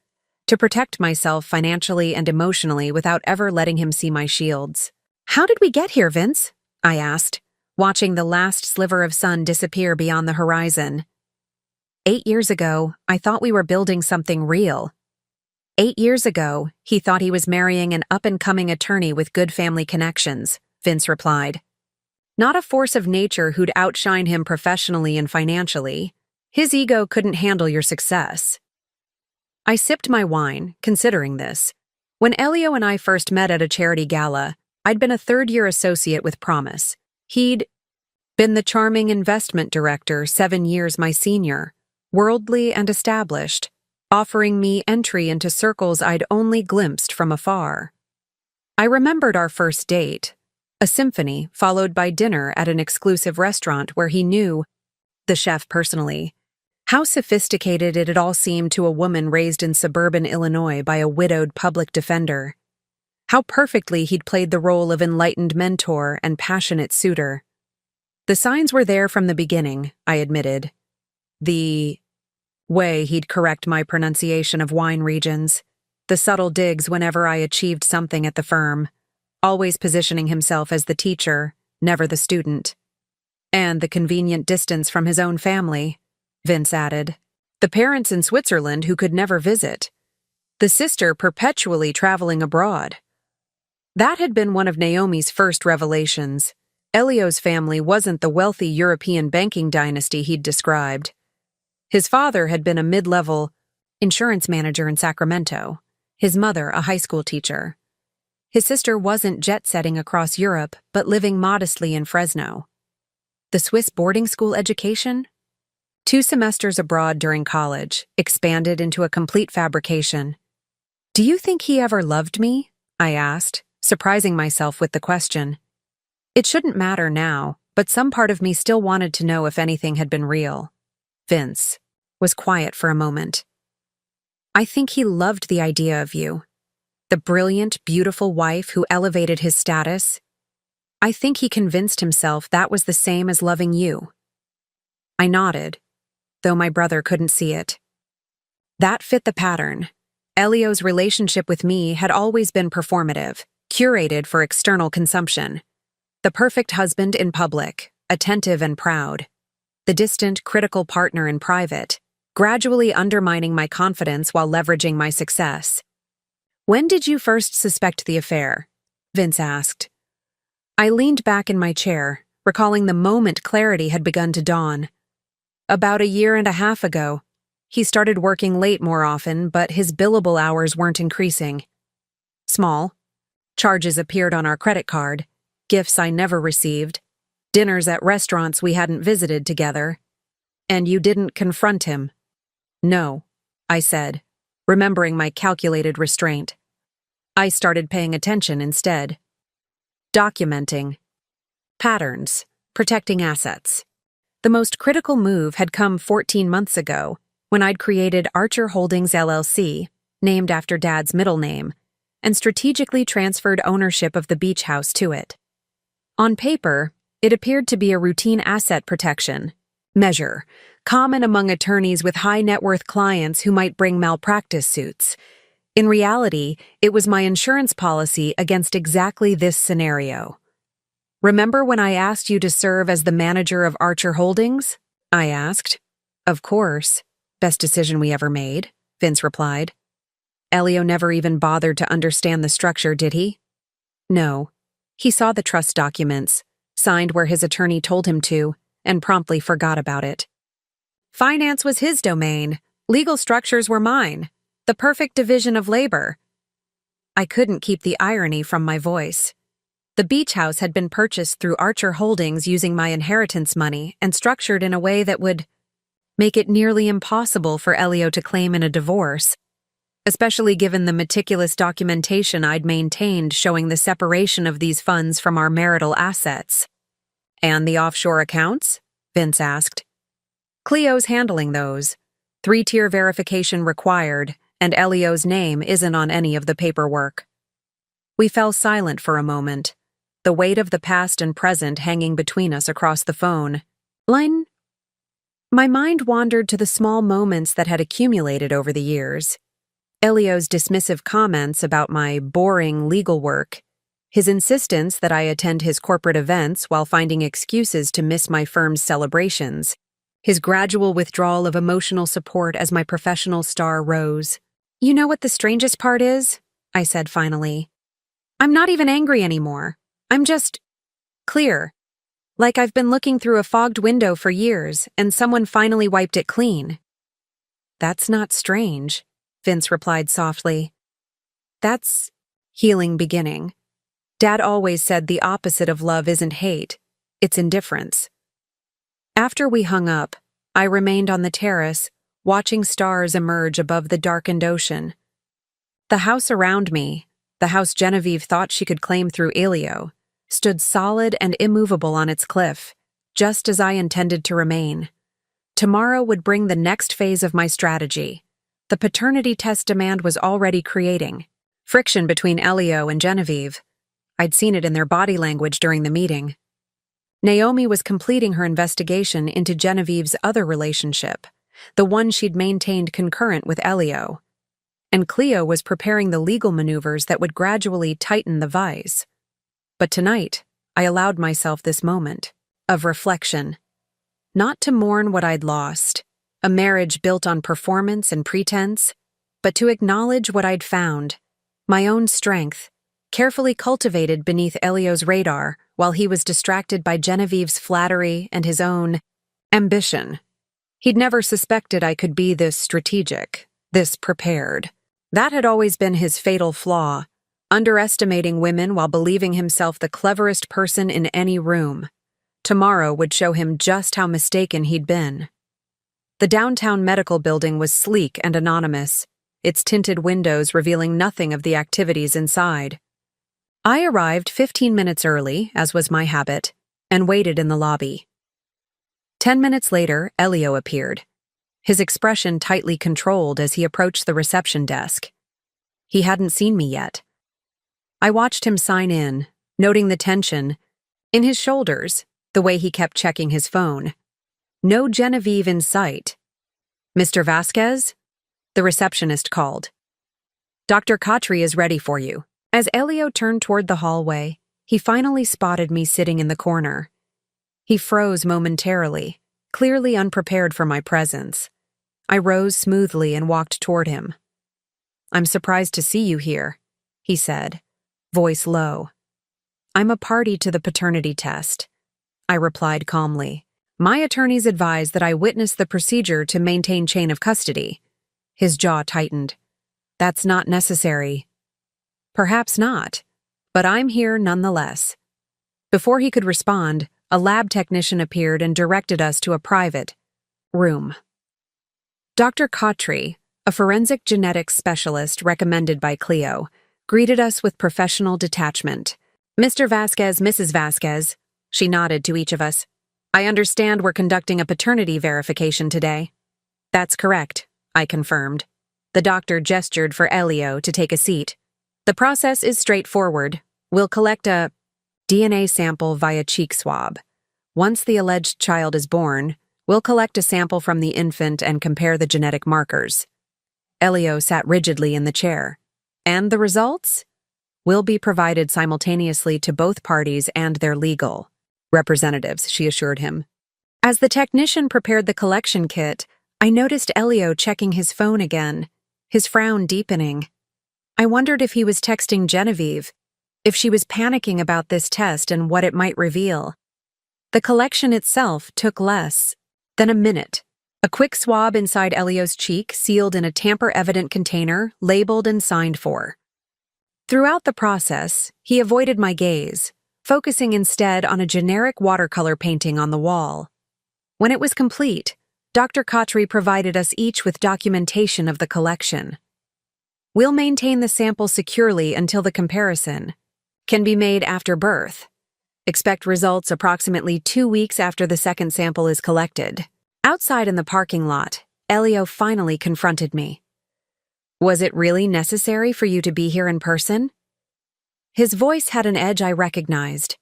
to protect myself financially and emotionally without ever letting him see my shields. How did we get here, Vince? I asked, watching the last sliver of sun disappear beyond the horizon. 8 years ago, I thought we were building something real. 8 years ago, he thought he was marrying an up-and-coming attorney with good family connections, Vince replied. Not a force of nature who'd outshine him professionally and financially. His ego couldn't handle your success. I sipped my wine, considering this. When Elio and I first met at a charity gala, I'd been a third-year associate with Promise. He'd been the charming investment director 7 years my senior, worldly and established, offering me entry into circles I'd only glimpsed from afar. I remembered our first date, a symphony followed by dinner at an exclusive restaurant where he knew the chef personally. How sophisticated it had all seemed to a woman raised in suburban Illinois by a widowed public defender. How perfectly he'd played the role of enlightened mentor and passionate suitor. The signs were there from the beginning, I admitted. The way he'd correct my pronunciation of wine regions, the subtle digs whenever I achieved something at the firm, always positioning himself as the teacher, never the student. And the convenient distance from his own family, Vince added. The parents in Switzerland who could never visit. The sister perpetually traveling abroad. That had been one of Naomi's first revelations. Elio's family wasn't the wealthy European banking dynasty he'd described. His father had been a mid-level insurance manager in Sacramento, his mother a high school teacher. His sister wasn't jet-setting across Europe, but living modestly in Fresno. The Swiss boarding school education? 2 semesters abroad during college, expanded into a complete fabrication. Do you think he ever loved me? I asked, surprising myself with the question. It shouldn't matter now, but some part of me still wanted to know if anything had been real. Vince was quiet for a moment. I think he loved the idea of you. The brilliant, beautiful wife who elevated his status. I think he convinced himself that was the same as loving you. I nodded, though my brother couldn't see it. That fit the pattern. Elio's relationship with me had always been performative, curated for external consumption. The perfect husband in public, attentive and proud. The distant, critical partner in private, gradually undermining my confidence while leveraging my success. When did you first suspect the affair? Vince asked. I leaned back in my chair, recalling the moment clarity had begun to dawn. About 1.5 years ago. He started working late more often, but his billable hours weren't increasing. Small. Charges appeared on our credit card, gifts I never received, dinners at restaurants we hadn't visited together. And you didn't confront him. No, I said, remembering my calculated restraint. I started paying attention instead. Documenting. Patterns. Protecting assets. The most critical move had come 14 months ago, when I'd created Archer Holdings LLC, named after Dad's middle name, and strategically transferred ownership of the beach house to it. On paper, it appeared to be a routine asset protection measure, common among attorneys with high net worth clients who might bring malpractice suits. In reality, it was my insurance policy against exactly this scenario. "Remember when I asked you to serve as the manager of Archer Holdings?" I asked. "Of course. Best decision we ever made," Vince replied. Elio never even bothered to understand the structure, did he? No. He saw the trust documents, signed where his attorney told him to, and promptly forgot about it. Finance was his domain. Legal structures were mine. The perfect division of labor. I couldn't keep the irony from my voice. The beach house had been purchased through Archer Holdings using my inheritance money and structured in a way that would make it nearly impossible for Elio to claim in a divorce, especially given the meticulous documentation I'd maintained showing the separation of these funds from our marital assets. "And the offshore accounts?" Vince asked. "Cleo's handling those. 3-tier verification required, and Elio's name isn't on any of the paperwork." We fell silent for a moment, the weight of the past and present hanging between us across the phone. My mind wandered to the small moments that had accumulated over the years. Elio's dismissive comments about my boring legal work, his insistence that I attend his corporate events while finding excuses to miss my firm's celebrations, his gradual withdrawal of emotional support as my professional star rose. "You know what the strangest part is?" I said finally. "I'm not even angry anymore. I'm just clear. Like I've been looking through a fogged window for years and someone finally wiped it clean." "That's not strange," Vince replied softly. "That's healing beginning. Dad always said the opposite of love isn't hate, it's indifference." After we hung up, I remained on the terrace, watching stars emerge above the darkened ocean. The house around me, the house Genevieve thought she could claim through Elio, stood solid and immovable on its cliff, just as I intended to remain. Tomorrow would bring the next phase of my strategy. The paternity test demand was already creating friction between Elio and Genevieve. I'd seen it in their body language during the meeting. Naomi was completing her investigation into Genevieve's other relationship, the one she'd maintained concurrent with Elio. And Cleo was preparing the legal maneuvers that would gradually tighten the vise. But tonight, I allowed myself this moment of reflection. Not to mourn what I'd lost, a marriage built on performance and pretense, but to acknowledge what I'd found, my own strength, carefully cultivated beneath Elio's radar while he was distracted by Genevieve's flattery and his own ambition. He'd never suspected I could be this strategic, this prepared. That had always been his fatal flaw, underestimating women while believing himself the cleverest person in any room. Tomorrow would show him just how mistaken he'd been. The downtown medical building was sleek and anonymous, its tinted windows revealing nothing of the activities inside. I arrived 15 minutes early, as was my habit, and waited in the lobby. 10 minutes later, Elio appeared, his expression tightly controlled as he approached the reception desk. He hadn't seen me yet. I watched him sign in, noting the tension in his shoulders, the way he kept checking his phone. No Genevieve in sight. "Mr. Vasquez?" The receptionist called. "Dr. Khatri is ready for you." As Elio turned toward the hallway, he finally spotted me sitting in the corner. He froze momentarily, clearly unprepared for my presence. I rose smoothly and walked toward him. "I'm surprised to see you here," he said, voice low. "I'm a party to the paternity test," I replied calmly. "My attorneys advise that I witness the procedure to maintain chain of custody." His jaw tightened. "That's not necessary." "Perhaps not, but I'm here nonetheless." Before he could respond, a lab technician appeared and directed us to a private room. Dr. Khatri, a forensic genetics specialist recommended by Cleo, greeted us with professional detachment. "Mr. Vasquez, Mrs. Vasquez," she nodded to each of us. "I understand we're conducting a paternity verification today." "That's correct," I confirmed. The doctor gestured for Elio to take a seat. The process is straightforward. We'll collect a DNA sample via cheek swab. Once the alleged child is born, we'll collect a sample from the infant and compare the genetic markers. Elio sat rigidly in the chair. And the results? Will be provided simultaneously to both parties and their legal representatives, she assured him. As the technician prepared the collection kit, I noticed Elio checking his phone again, his frown deepening. I wondered if he was texting Genevieve, if she was panicking about this test and what it might reveal. The collection itself took less than a minute. A quick swab inside Elio's cheek, sealed in a tamper-evident container, labeled and signed for. Throughout the process, he avoided my gaze, focusing instead on a generic watercolor painting on the wall. When it was complete, Dr. Khatri provided us each with documentation of the collection. We'll maintain the sample securely until the comparison can be made after birth. Expect results approximately 2 weeks after the second sample is collected. Outside in the parking lot, Elio finally confronted me. Was it really necessary for you to be here in person? His voice had an edge I recognized,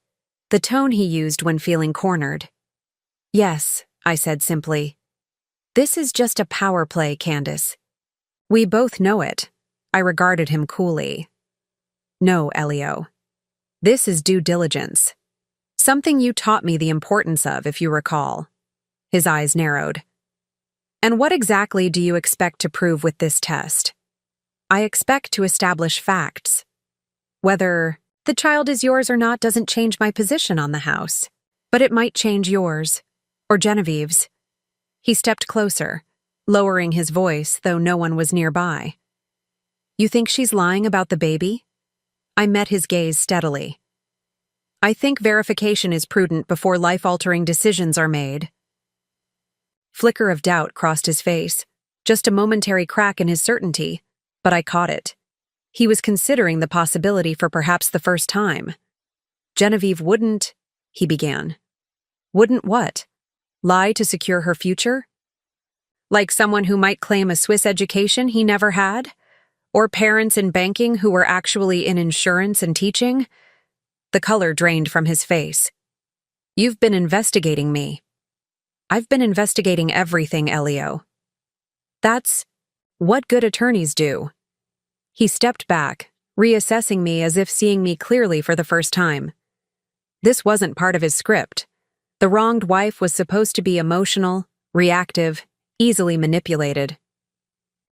the tone he used when feeling cornered. Yes, I said simply. This is just a power play, Candace. We both know it. I regarded him coolly. No, Elio. This is due diligence. Something you taught me the importance of, if you recall. His eyes narrowed. And what exactly do you expect to prove with this test? I expect to establish facts. Whether the child is yours or not doesn't change my position on the house, but it might change yours, or Genevieve's. He stepped closer, lowering his voice, though no one was nearby. You think she's lying about the baby? I met his gaze steadily. I think verification is prudent before life-altering decisions are made. Flicker of doubt crossed his face, just a momentary crack in his certainty, but I caught it. He was considering the possibility for perhaps the first time. Genevieve wouldn't, he began. Wouldn't what? Lie to secure her future? Like someone who might claim a Swiss education he never had? Or parents in banking who were actually in insurance and teaching? The color drained from his face. You've been investigating me. I've been investigating everything, Elio. That's what good attorneys do. He stepped back, reassessing me as if seeing me clearly for the first time. This wasn't part of his script. The wronged wife was supposed to be emotional, reactive, easily manipulated.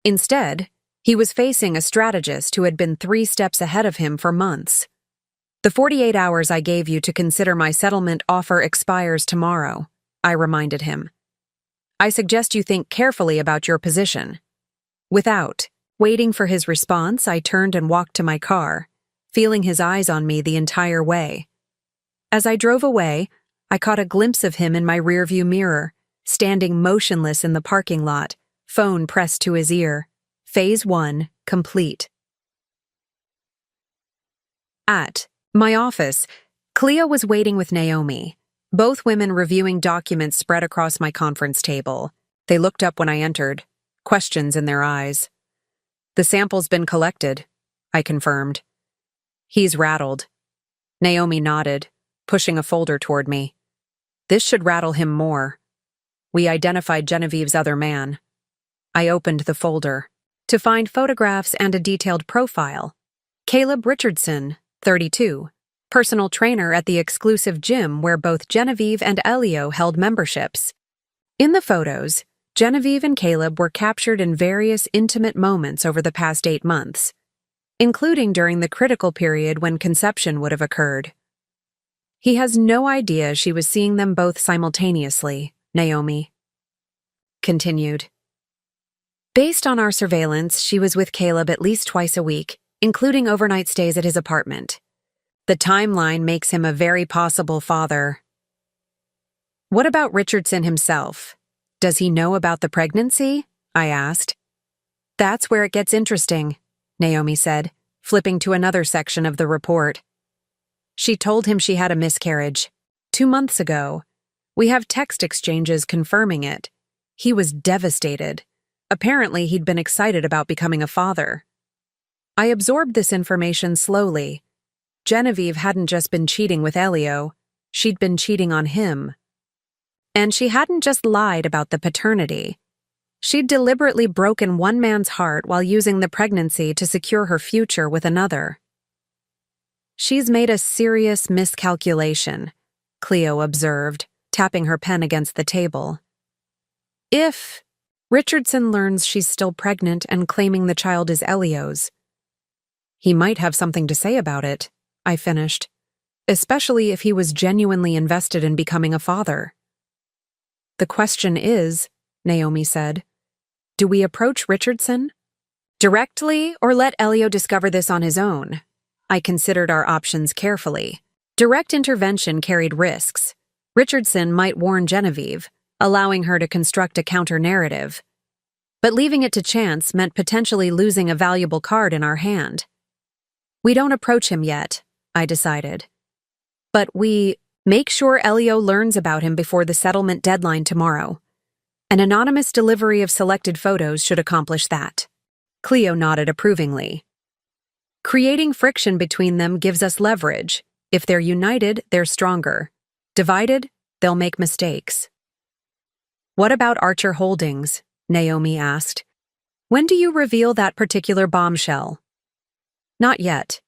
Instead, he was facing a strategist who had been 3 steps ahead of him for months. The 48 hours I gave you to consider my settlement offer expires tomorrow, I reminded him. I suggest you think carefully about your position. Without waiting for his response, I turned and walked to my car, feeling his eyes on me the entire way. As I drove away, I caught a glimpse of him in my rearview mirror, standing motionless in the parking lot, phone pressed to his ear. Phase 1, complete. At my office, Cleo was waiting with Naomi, both women reviewing documents spread across my conference table. They looked up when I entered, questions in their eyes. The sample's been collected, I confirmed. He's rattled. Naomi nodded, pushing a folder toward me. This should rattle him more. We identified Genevieve's other man. I opened the folder to find photographs and a detailed profile. Caleb Richardson, 32, personal trainer at the exclusive gym where both Genevieve and Elio held memberships. In the photos, Genevieve and Caleb were captured in various intimate moments over the past 8 months, including during the critical period when conception would have occurred. He has no idea she was seeing them both simultaneously, Naomi continued. Based on our surveillance, she was with Caleb at least twice a week, including overnight stays at his apartment. The timeline makes him a very possible father. What about Richardson himself? Does he know about the pregnancy? I asked. That's where it gets interesting, Naomi said, flipping to another section of the report. She told him she had a miscarriage 2 months ago. We have text exchanges confirming it. He was devastated. Apparently, he'd been excited about becoming a father. I absorbed this information slowly. Genevieve hadn't just been cheating with Elio, she'd been cheating on him. And she hadn't just lied about the paternity. She'd deliberately broken one man's heart while using the pregnancy to secure her future with another. "She's made a serious miscalculation," Cleo observed, tapping her pen against the table. "If Richardson learns she's still pregnant and claiming the child is Elio's, he might have something to say about it," I finished, "especially if he was genuinely invested in becoming a father." "The question is," Naomi said, "do we approach Richardson directly or let Elio discover this on his own?" I considered our options carefully. Direct intervention carried risks. Richardson might warn Genevieve, allowing her to construct a counter-narrative. But leaving it to chance meant potentially losing a valuable card in our hand. "We don't approach him yet," I decided. "But we make sure Elio learns about him before the settlement deadline tomorrow. An anonymous delivery of selected photos should accomplish that." Cleo nodded approvingly. "Creating friction between them gives us leverage. If they're united, they're stronger. Divided, they'll make mistakes." "What about Archer Holdings?" Naomi asked. "When do you reveal that particular bombshell?" "Not yet,"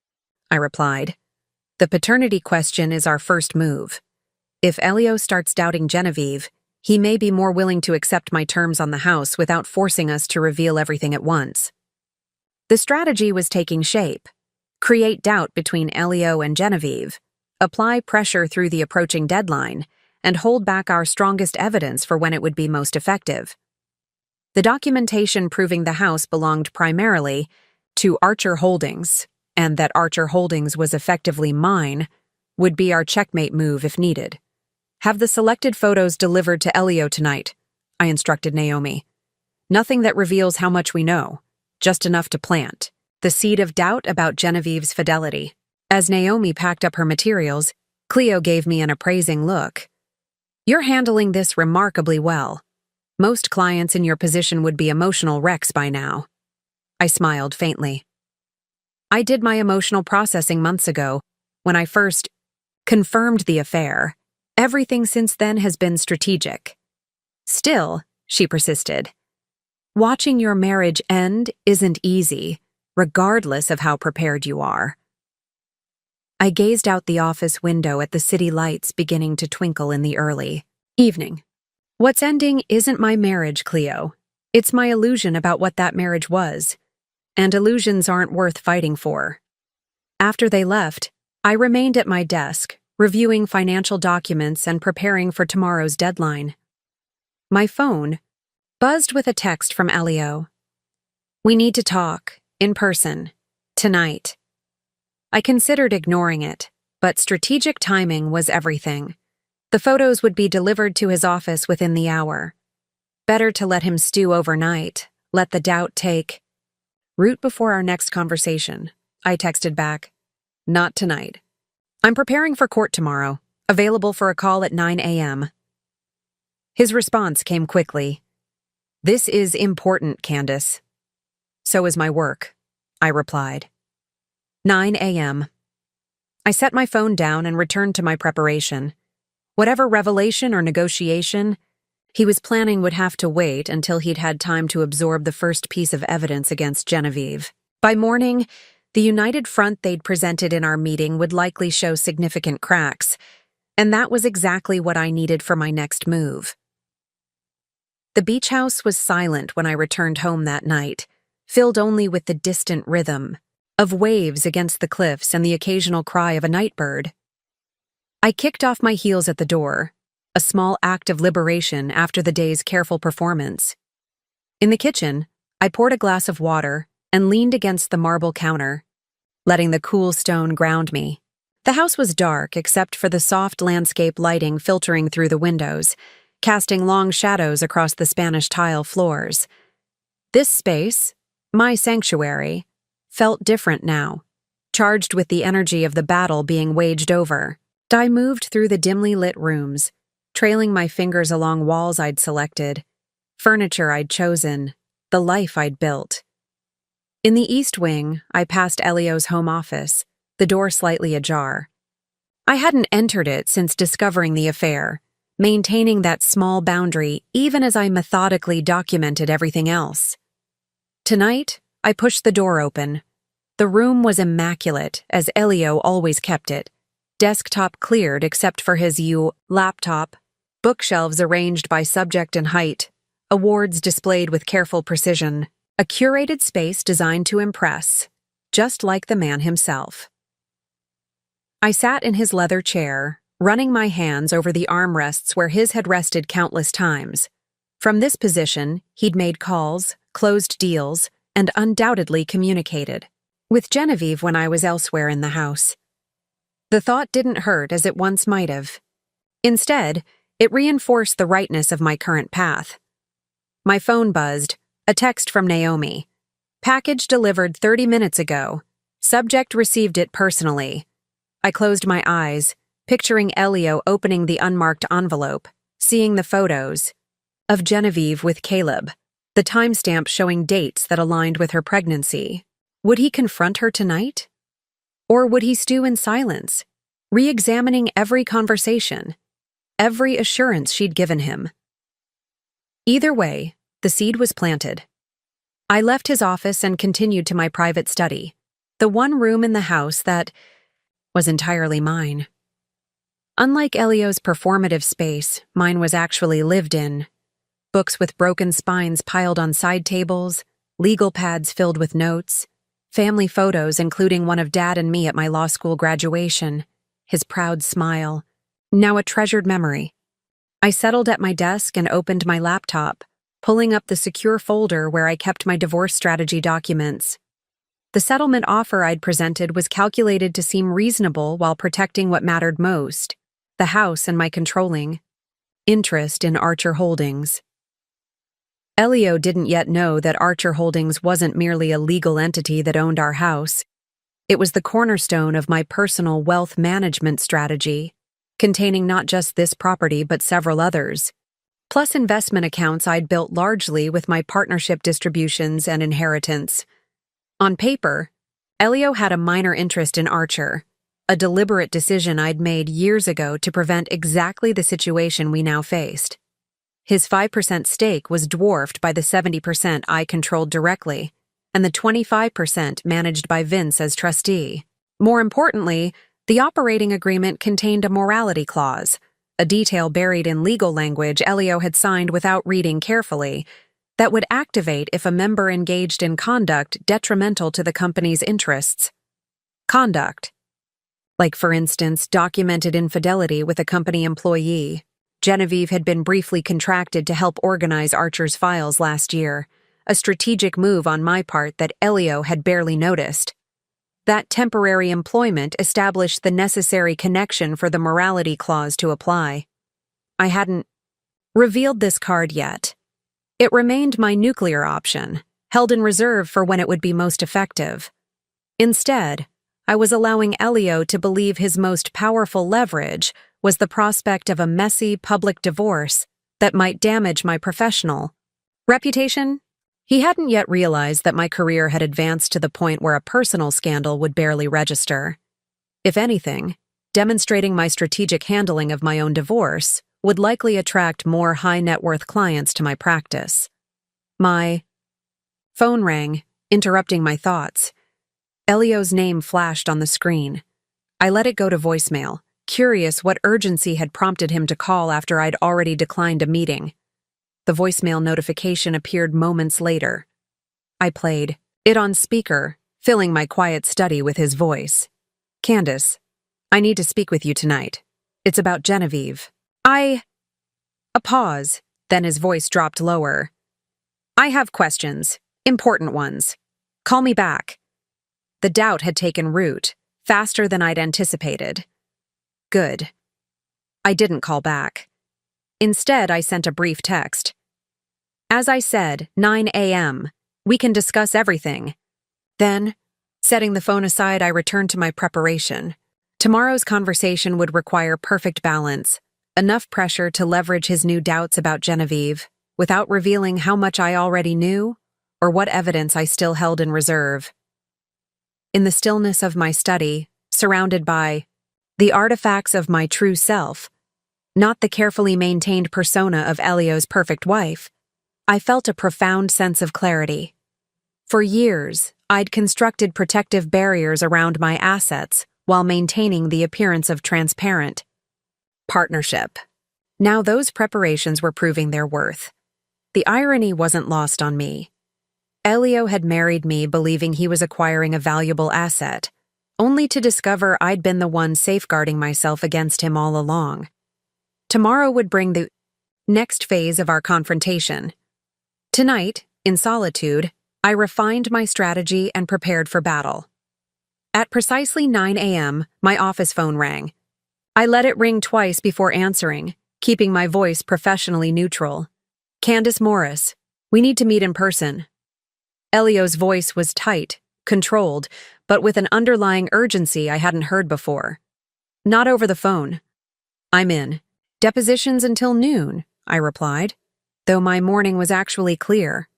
I replied. "The paternity question is our first move. If Elio starts doubting Genevieve, he may be more willing to accept my terms on the house without forcing us to reveal everything at once." The strategy was taking shape. Create doubt between Elio and Genevieve, apply pressure through the approaching deadline, and hold back our strongest evidence for when it would be most effective. The documentation proving the house belonged primarily to Archer Holdings, and that Archer Holdings was effectively mine, would be our checkmate move if needed. "Have the selected photos delivered to Elio tonight," I instructed Naomi. "Nothing that reveals how much we know, just enough to plant the seed of doubt about Genevieve's fidelity." As Naomi packed up her materials, Cleo gave me an appraising look. "You're handling this remarkably well. Most clients in your position would be emotional wrecks by now." I smiled faintly. "I did my emotional processing months ago, when I first confirmed the affair. Everything since then has been strategic." "Still," she persisted, "watching your marriage end isn't easy, regardless of how prepared you are." I gazed out the office window at the city lights beginning to twinkle in the early evening. "What's ending isn't my marriage, Cleo. It's my illusion about what that marriage was. And illusions aren't worth fighting for." After they left, I remained at my desk, reviewing financial documents and preparing for tomorrow's deadline. My phone buzzed with a text from Elio. "We need to talk, in person, tonight." I considered ignoring it, but strategic timing was everything. The photos would be delivered to his office within the hour. Better to let him stew overnight, let the doubt take root before our next conversation. I texted back, "Not tonight. I'm preparing for court tomorrow, available for a call at 9 a.m. His response came quickly. "This is important, Candace." "So is my work," I replied. 9 a.m. I set my phone down and returned to my preparation. Whatever revelation or negotiation he was planning would have to wait until he'd had time to absorb the first piece of evidence against Genevieve. By morning, the united front they'd presented in our meeting would likely show significant cracks, and that was exactly what I needed for my next move. The beach house was silent when I returned home that night, filled only with the distant rhythm of waves against the cliffs and the occasional cry of a night bird. I kicked off my heels at the door, a small act of liberation after the day's careful performance. In the kitchen, I poured a glass of water and leaned against the marble counter, letting the cool stone ground me. The house was dark except for the soft landscape lighting filtering through the windows, casting long shadows across the Spanish tile floors. This space, my sanctuary, felt different now, charged with the energy of the battle being waged over. I moved through the dimly lit rooms, trailing my fingers along walls I'd selected, furniture I'd chosen, the life I'd built. In the East Wing, I passed Elio's home office, the door slightly ajar. I hadn't entered it since discovering the affair, maintaining that small boundary even as I methodically documented everything else. Tonight, I pushed the door open. The room was immaculate, as Elio always kept it. Desktop cleared except for his laptop, bookshelves arranged by subject and height, awards displayed with careful precision, a curated space designed to impress, just like the man himself. I sat in his leather chair, running my hands over the armrests where his had rested countless times. From this position, he'd made calls, closed deals, and undoubtedly communicated with Genevieve when I was elsewhere in the house. The thought didn't hurt as it once might have. Instead, it reinforced the rightness of my current path. My phone buzzed, a text from Naomi. Package delivered 30 minutes ago. Subject received it personally. I closed my eyes, picturing Elio opening the unmarked envelope, seeing the photos of Genevieve with Caleb, the timestamp showing dates that aligned with her pregnancy. Would he confront her tonight? Or would he stew in silence, re-examining every conversation, every assurance she'd given him? Either way, the seed was planted. I left his office and continued to my private study, the one room in the house that was entirely mine. Unlike Elio's performative space, mine was actually lived in. Books with broken spines piled on side tables, legal pads filled with notes, family photos including one of Dad and me at my law school graduation, his proud smile, now a treasured memory. I settled at my desk and opened my laptop, pulling up the secure folder where I kept my divorce strategy documents. The settlement offer I'd presented was calculated to seem reasonable while protecting what mattered most, the house and my controlling interest in Archer Holdings. Elio didn't yet know that Archer Holdings wasn't merely a legal entity that owned our house. It was the cornerstone of my personal wealth management strategy, containing not just this property but several others, plus investment accounts I'd built largely with my partnership distributions and inheritance. On paper, Elio had a minor interest in Archer, a deliberate decision I'd made years ago to prevent exactly the situation we now faced. His 5% stake was dwarfed by the 70% I controlled directly, and the 25% managed by Vince as trustee. More importantly, the operating agreement contained a morality clause, a detail buried in legal language Elio had signed without reading carefully, that would activate if a member engaged in conduct detrimental to the company's interests. Conduct. Like, for instance, documented infidelity with a company employee. Genevieve had been briefly contracted to help organize Archer's files last year, a strategic move on my part that Elio had barely noticed. That temporary employment established the necessary connection for the morality clause to apply. I hadn't revealed this card yet. It remained my nuclear option, held in reserve for when it would be most effective. Instead, I was allowing Elio to believe his most powerful leverage was the prospect of a messy public divorce that might damage my professional reputation. He hadn't yet realized that my career had advanced to the point where a personal scandal would barely register. If anything, demonstrating my strategic handling of my own divorce would likely attract more high-net-worth clients to my practice. My phone rang, interrupting my thoughts. Elio's name flashed on the screen. I let it go to voicemail, curious what urgency had prompted him to call after I'd already declined a meeting. The voicemail notification appeared moments later. I played it on speaker, filling my quiet study with his voice. "Candace, I need to speak with you tonight. It's about Genevieve." A pause, then his voice dropped lower. "I have questions, important ones. Call me back." The doubt had taken root, faster than I'd anticipated. Good. I didn't call back. Instead, I sent a brief text. "As I said, 9 a.m. We can discuss everything." Then, setting the phone aside, I returned to my preparation. Tomorrow's conversation would require perfect balance, enough pressure to leverage his new doubts about Genevieve, without revealing how much I already knew, or what evidence I still held in reserve. In the stillness of my study, surrounded by the artifacts of my true self, not the carefully maintained persona of Elio's perfect wife, I felt a profound sense of clarity. For years, I'd constructed protective barriers around my assets while maintaining the appearance of transparent partnership. Now those preparations were proving their worth. The irony wasn't lost on me. Elio had married me believing he was acquiring a valuable asset, only to discover I'd been the one safeguarding myself against him all along. Tomorrow would bring the next phase of our confrontation. Tonight, in solitude, I refined my strategy and prepared for battle. At precisely 9 a.m., my office phone rang. I let it ring twice before answering, keeping my voice professionally neutral. "Candace Morris, we need to meet in person." Elio's voice was tight, controlled, but with an underlying urgency I hadn't heard before. "Not over the phone." "I'm in. Depositions until noon," I replied, though my morning was actually clear.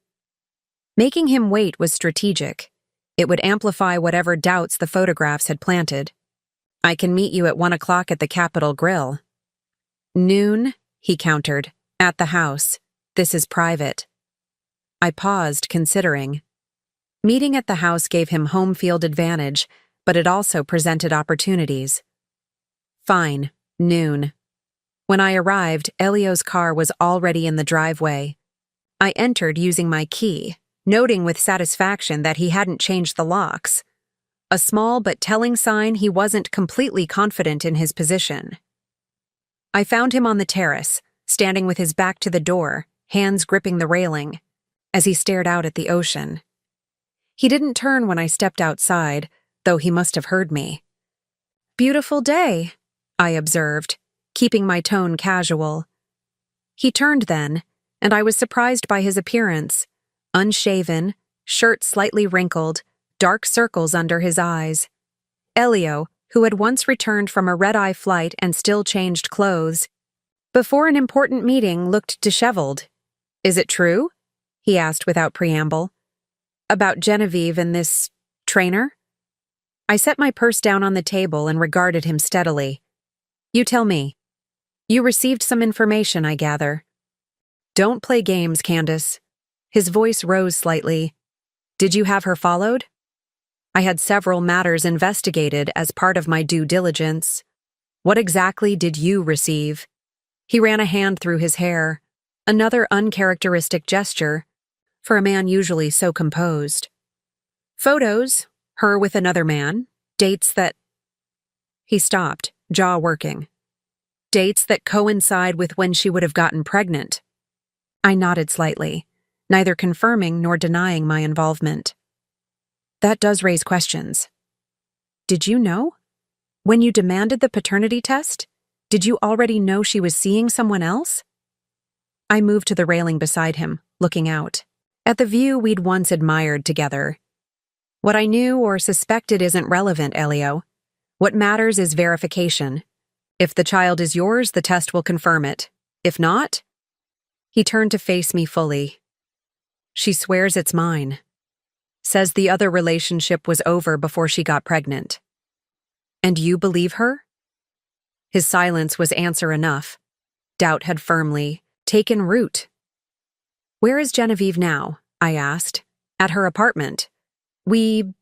Making him wait was strategic. It would amplify whatever doubts the photographs had planted. "I can meet you at 1 o'clock at the Capitol Grill." "Noon," he countered, "at the house. This is private." I paused, considering. Meeting at the house gave him home field advantage, but it also presented opportunities. Fine, noon. When I arrived, Elio's car was already in the driveway. I entered using my key, noting with satisfaction that he hadn't changed the locks. A small but telling sign he wasn't completely confident in his position. I found him on the terrace, standing with his back to the door, hands gripping the railing, as he stared out at the ocean. He didn't turn when I stepped outside, though he must have heard me. "Beautiful day," I observed, keeping my tone casual. He turned then, and I was surprised by his appearance. Unshaven, shirt slightly wrinkled, dark circles under his eyes. Elio, who had once returned from a red-eye flight and still changed clothes, before an important meeting, looked disheveled. "Is it true?" he asked without preamble. "About Genevieve and this trainer?" I set my purse down on the table and regarded him steadily. "You tell me. You received some information, I gather." "Don't play games, Candace." His voice rose slightly. "Did you have her followed?" "I had several matters investigated as part of my due diligence." "What exactly did you receive?" He ran a hand through his hair, another uncharacteristic gesture, for a man usually so composed. "Photos, her with another man, dates that—" He stopped, jaw working. "Dates that coincide with when she would have gotten pregnant." I nodded slightly, neither confirming nor denying my involvement. "That does raise questions. Did you know? When you demanded the paternity test, did you already know she was seeing someone else?" I moved to the railing beside him, looking out, at the view we'd once admired together. "What I knew or suspected isn't relevant, Elio. What matters is verification. If the child is yours, the test will confirm it. If not—" He turned to face me fully. "She swears it's mine. Says the other relationship was over before she got pregnant." "And you believe her?" His silence was answer enough. Doubt had firmly taken root. "Where is Genevieve now?" I asked. "At her apartment. We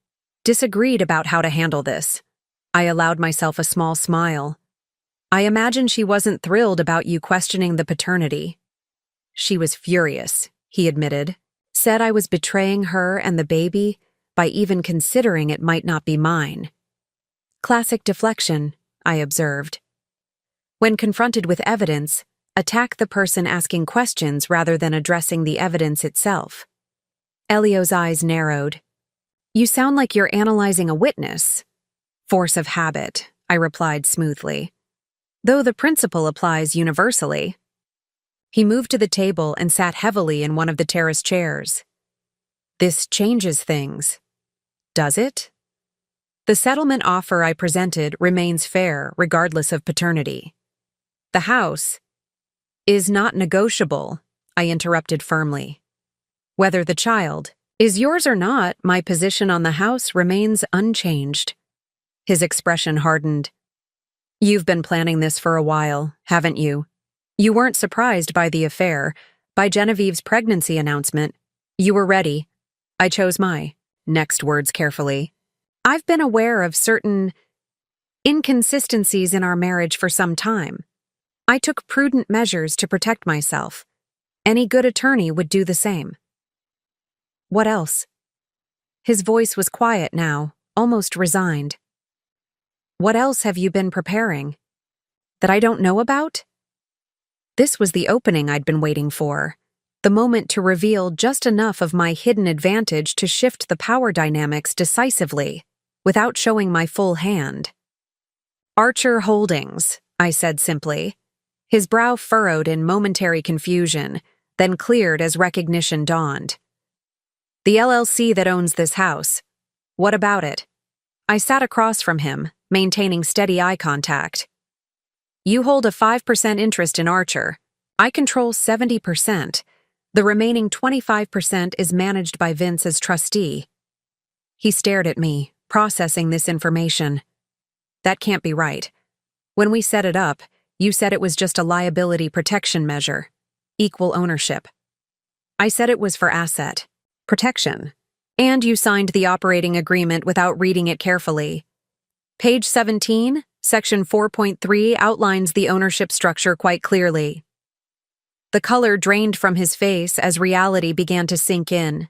disagreed about how to handle this." I allowed myself a small smile. "I imagine she wasn't thrilled about you questioning the paternity." "She was furious," he admitted. "Said I was betraying her and the baby by even considering it might not be mine." "Classic deflection," I observed. When confronted with evidence, attack the person asking questions rather than addressing the evidence itself. Elio's eyes narrowed. "You sound like you're analyzing a witness." "Force of habit," I replied smoothly. "Though the principle applies universally." He moved to the table and sat heavily in one of the terrace chairs. "This changes things." "Does it?" "The settlement offer I presented remains fair regardless of paternity." "The house is not negotiable," I interrupted firmly. "Whether the child Is yours or not, my position on the house remains unchanged. His expression hardened. You've been planning this for a while, haven't you? You weren't surprised by the affair, by Genevieve's pregnancy announcement. You were ready. I chose my next words carefully. I've been aware of certain inconsistencies in our marriage for some time. I took prudent measures to protect myself. Any good attorney would do the same. What else? His voice was quiet now, almost resigned. What else have you been preparing? That I don't know about? This was the opening I'd been waiting for, the moment to reveal just enough of my hidden advantage to shift the power dynamics decisively, without showing my full hand. Archer Holdings, I said simply. His brow furrowed in momentary confusion, then cleared as recognition dawned. The LLC that owns this house. What about it? I sat across from him, maintaining steady eye contact. You hold a 5% interest in Archer. I control 70%. The remaining 25% is managed by Vince as trustee. He stared at me, processing this information. That can't be right. When we set it up, you said it was just a liability protection measure. Equal ownership. I said it was for asset protection. And you signed the operating agreement without reading it carefully. Page 17, Section 4.3 outlines the ownership structure quite clearly. The color drained from his face as reality began to sink in.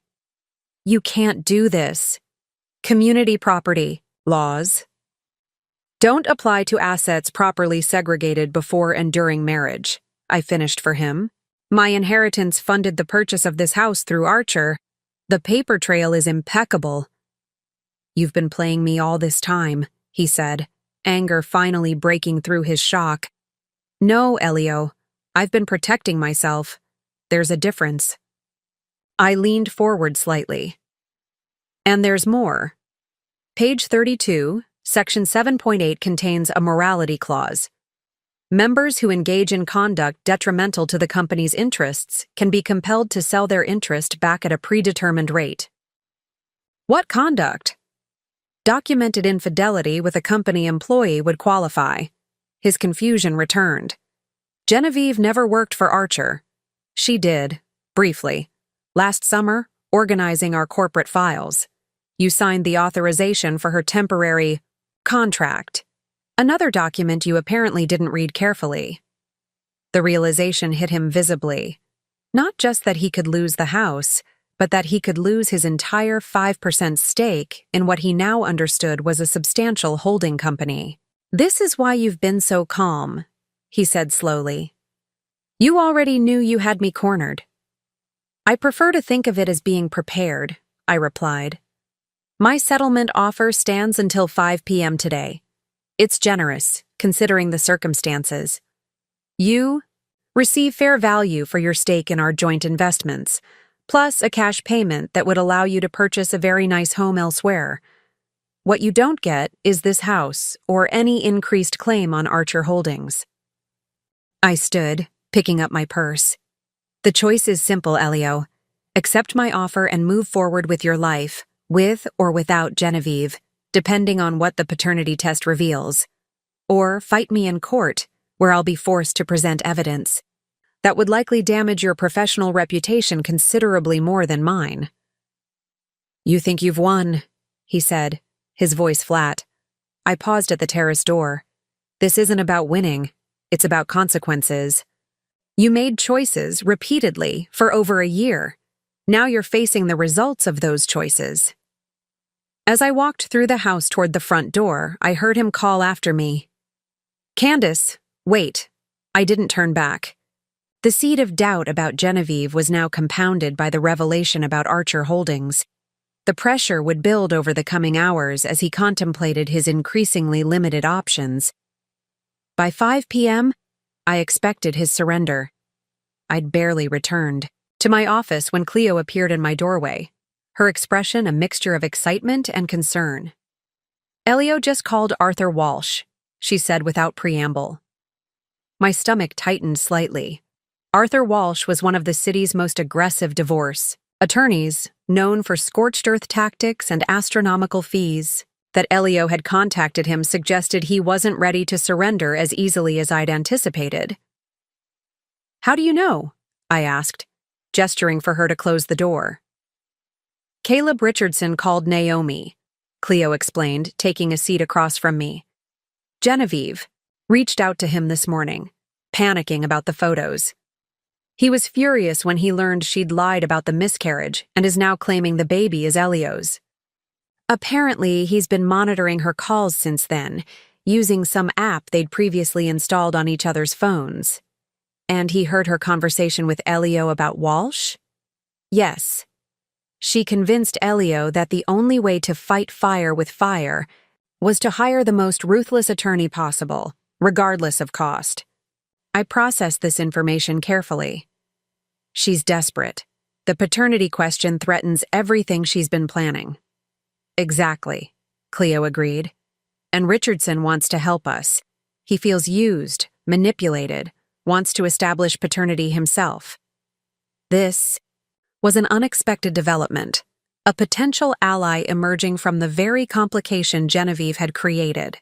You can't do this. Community property laws don't apply to assets properly segregated before and during marriage. I finished for him. My inheritance funded the purchase of this house through Archer. The paper trail is impeccable. You've been playing me all this time, he said, anger finally breaking through his shock. No, Elio. I've been protecting myself. There's a difference. I leaned forward slightly. And there's more. Page 32, Section 7.8 contains a morality clause. Members who engage in conduct detrimental to the company's interests can be compelled to sell their interest back at a predetermined rate. What conduct? Documented infidelity with a company employee would qualify. His confusion returned. Genevieve never worked for Archer. She did, briefly. Last summer, organizing our corporate files. You signed the authorization for her temporary contract. Another document you apparently didn't read carefully. The realization hit him visibly. Not just that he could lose the house, but that he could lose his entire 5% stake in what he now understood was a substantial holding company. This is why you've been so calm, he said slowly. You already knew you had me cornered. I prefer to think of it as being prepared, I replied. My settlement offer stands until 5 p.m. today. It's generous, considering the circumstances. You receive fair value for your stake in our joint investments, plus a cash payment that would allow you to purchase a very nice home elsewhere. What you don't get is this house or any increased claim on Archer Holdings. I stood, picking up my purse. The choice is simple, Elio. Accept my offer and move forward with your life, with or without Genevieve, depending on what the paternity test reveals. Or fight me in court, where I'll be forced to present evidence. That would likely damage your professional reputation considerably more than mine. You think you've won, he said, his voice flat. I paused at the terrace door. This isn't about winning, it's about consequences. You made choices repeatedly for over a year. Now you're facing the results of those choices. As I walked through the house toward the front door, I heard him call after me. Candace, wait. I didn't turn back. The seed of doubt about Genevieve was now compounded by the revelation about Archer Holdings. The pressure would build over the coming hours as he contemplated his increasingly limited options. By 5 p.m., I expected his surrender. I'd barely returned to my office when Cleo appeared in my doorway, her expression a mixture of excitement and concern. Elio just called Arthur Walsh, she said without preamble. My stomach tightened slightly. Arthur Walsh was one of the city's most aggressive divorce attorneys, known for scorched earth tactics and astronomical fees. That Elio had contacted him suggested he wasn't ready to surrender as easily as I'd anticipated. "How do you know?" I asked, gesturing for her to close the door. "Caleb Richardson called Naomi," Cleo explained, taking a seat across from me. "Genevieve reached out to him this morning, panicking about the photos. He was furious when he learned she'd lied about the miscarriage and is now claiming the baby is Elio's. Apparently, he's been monitoring her calls since then, using some app they'd previously installed on each other's phones. And he heard her conversation with Elio about Walsh? Yes. She convinced Elio that the only way to fight fire with fire was to hire the most ruthless attorney possible, regardless of cost. I processed this information carefully. She's desperate. The paternity question threatens everything she's been planning. Exactly, Cleo agreed. And Richardson wants to help us. He feels used, manipulated, wants to establish paternity himself. This was an unexpected development, a potential ally emerging from the very complication Genevieve had created.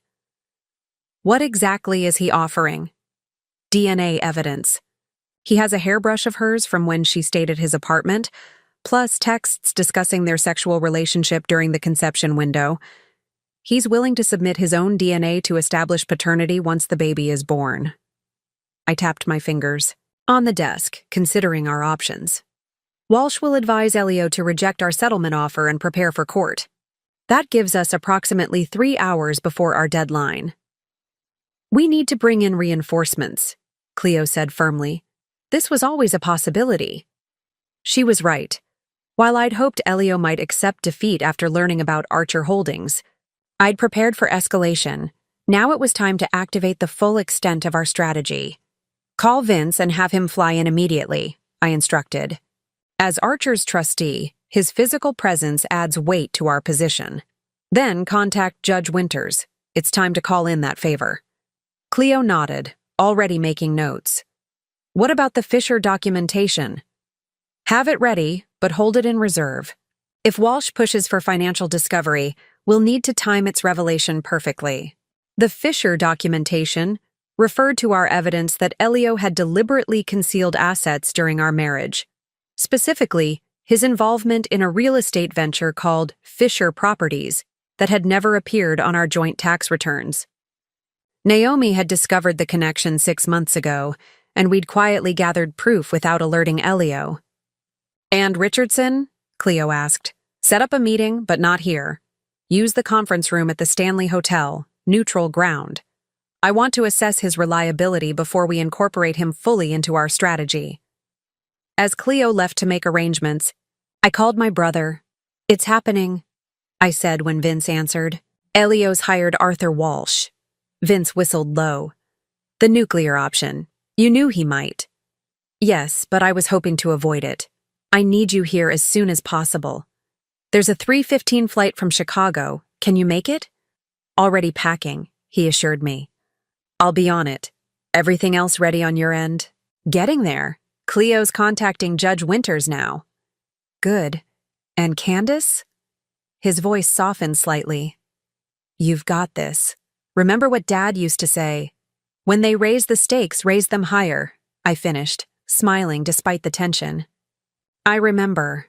What exactly is he offering? DNA evidence. He has a hairbrush of hers from when she stayed at his apartment, plus texts discussing their sexual relationship during the conception window. He's willing to submit his own DNA to establish paternity once the baby is born. I tapped my fingers. On the desk, considering our options. Walsh will advise Elio to reject our settlement offer and prepare for court. That gives us approximately 3 hours before our deadline. "We need to bring in reinforcements," Cleo said firmly. This was always a possibility. She was right. While I'd hoped Elio might accept defeat after learning about Archer Holdings, I'd prepared for escalation. Now it was time to activate the full extent of our strategy. "Call Vince and have him fly in immediately," I instructed. As Archer's trustee, his physical presence adds weight to our position. Then contact Judge Winters. It's time to call in that favor. Cleo nodded, already making notes. "What about the Fisher documentation?" "Have it ready, but hold it in reserve. If Walsh pushes for financial discovery, we'll need to time its revelation perfectly." The Fisher documentation referred to our evidence that Elio had deliberately concealed assets during our marriage. Specifically, his involvement in a real estate venture called Fisher Properties that had never appeared on our joint tax returns. Naomi had discovered the connection 6 months ago, and we'd quietly gathered proof without alerting Elio. "And Richardson?" Cleo asked. "Set up a meeting, but not here. Use the conference room at the Stanley Hotel, neutral ground. I want to assess his reliability before we incorporate him fully into our strategy." As Cleo left to make arrangements, I called my brother. "It's happening," I said when Vince answered. "Elio's hired Arthur Walsh." Vince whistled low. "The nuclear option. You knew he might." "Yes, but I was hoping to avoid it. I need you here as soon as possible. There's a 3:15 flight from Chicago. Can you make it?" "Already packing," he assured me. "I'll be on it. Everything else ready on your end?" "Getting there. Cleo's contacting Judge Winters now." "Good. And Candace?" His voice softened slightly. "You've got this. Remember what Dad used to say. When they raise the stakes, raise them higher," I finished, smiling despite the tension. "I remember."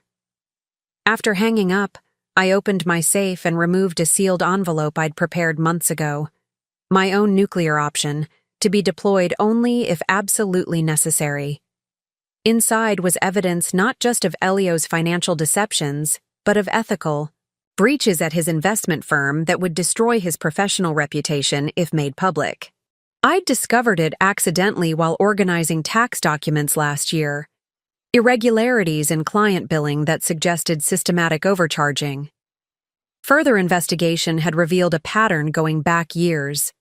After hanging up, I opened my safe and removed a sealed envelope I'd prepared months ago. My own nuclear option, to be deployed only if absolutely necessary. Inside was evidence not just of Elio's financial deceptions, but of ethical breaches at his investment firm that would destroy his professional reputation if made public. I'd discovered it accidentally while organizing tax documents last year. Irregularities in client billing that suggested systematic overcharging. Further investigation had revealed a pattern going back years.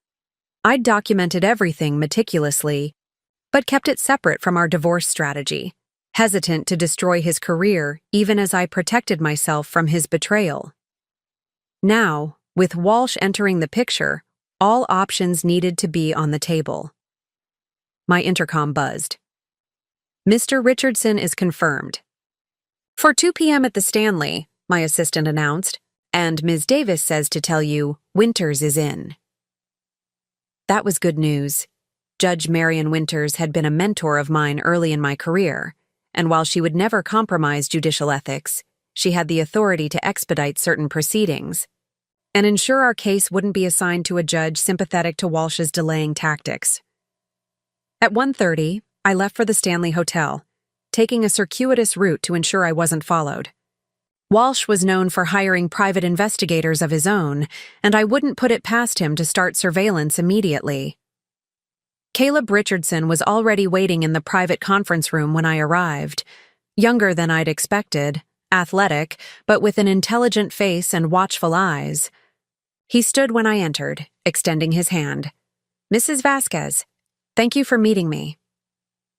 I'd documented everything meticulously, but kept it separate from our divorce strategy, hesitant to destroy his career even as I protected myself from his betrayal. Now, with Walsh entering the picture, all options needed to be on the table. My intercom buzzed. "Mr. Richardson is confirmed." "For 2 p.m. at the Stanley," my assistant announced, "and Ms. Davis says to tell you Winters is in." That was good news. Judge Marion Winters had been a mentor of mine early in my career, and while she would never compromise judicial ethics, she had the authority to expedite certain proceedings and ensure our case wouldn't be assigned to a judge sympathetic to Walsh's delaying tactics. At 1:30, I left for the Stanley Hotel, taking a circuitous route to ensure I wasn't followed. Walsh was known for hiring private investigators of his own, and I wouldn't put it past him to start surveillance immediately. Caleb Richardson was already waiting in the private conference room when I arrived, younger than I'd expected, athletic, but with an intelligent face and watchful eyes. He stood when I entered, extending his hand. "Mrs. Vasquez, thank you for meeting me."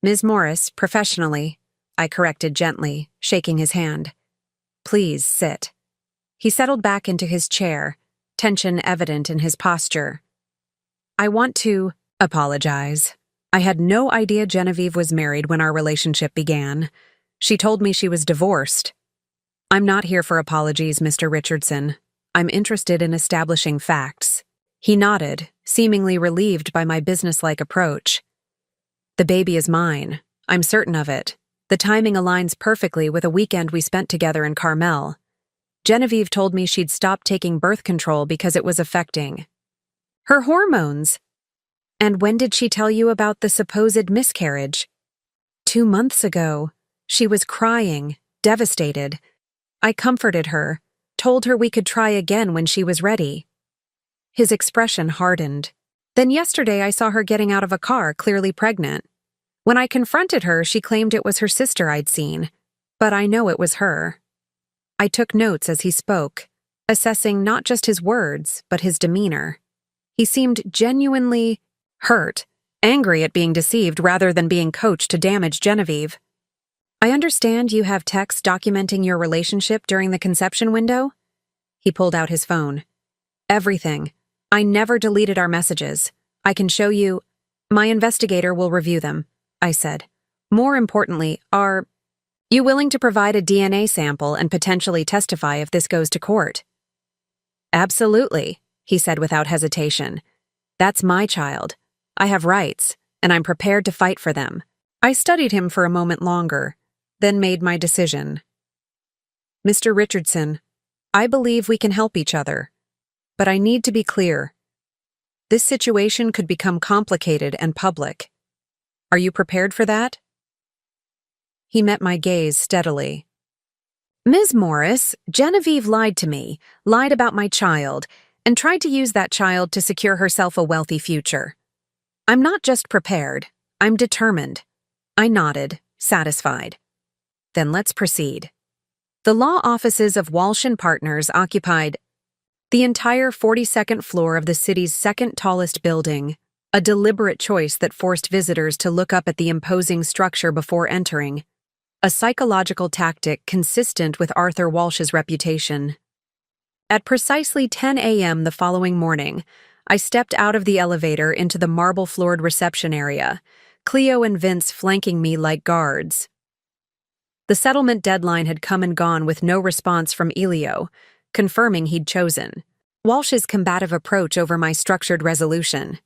"Ms. Morris, professionally," I corrected gently, shaking his hand. "Please sit." He settled back into his chair, tension evident in his posture. "I want to apologize. I had no idea Genevieve was married when our relationship began. She told me she was divorced." "I'm not here for apologies, Mr. Richardson. I'm interested in establishing facts." He nodded, seemingly relieved by my businesslike approach. "The baby is mine. I'm certain of it. The timing aligns perfectly with a weekend we spent together in Carmel. Genevieve told me she'd stopped taking birth control because it was affecting her hormones." "And when did she tell you about the supposed miscarriage?" 2 months ago. She was crying, devastated. I comforted her, told her we could try again when she was ready. His expression hardened. "Then yesterday I saw her getting out of a car, clearly pregnant. When I confronted her, she claimed it was her sister I'd seen, but I know it was her." I took notes as he spoke, assessing not just his words, but his demeanor. He seemed genuinely hurt, angry at being deceived rather than being coached to damage Genevieve. "I understand you have texts documenting your relationship during the conception window?" He pulled out his phone. "Everything. I never deleted our messages. I can show you." "My investigator will review them," I said. "More importantly, are you willing to provide a DNA sample and potentially testify if this goes to court?" "Absolutely," he said without hesitation. "That's my child. I have rights, and I'm prepared to fight for them." I studied him for a moment longer, then made my decision. "Mr. Richardson, I believe we can help each other, but I need to be clear. This situation could become complicated and public. Are you prepared for that?" He met my gaze steadily. "Ms. Morris, Genevieve lied to me, lied about my child, and tried to use that child to secure herself a wealthy future. I'm not just prepared, I'm determined." I nodded, satisfied. "Then let's proceed." The law offices of Walsh & Partners occupied the entire 42nd floor of the city's second tallest building, a deliberate choice that forced visitors to look up at the imposing structure before entering, a psychological tactic consistent with Arthur Walsh's reputation. At precisely 10 a.m. the following morning, I stepped out of the elevator into the marble-floored reception area, Cleo and Vince flanking me like guards. The settlement deadline had come and gone with no response from Elio, confirming he'd chosen Walsh's combative approach over my structured resolution.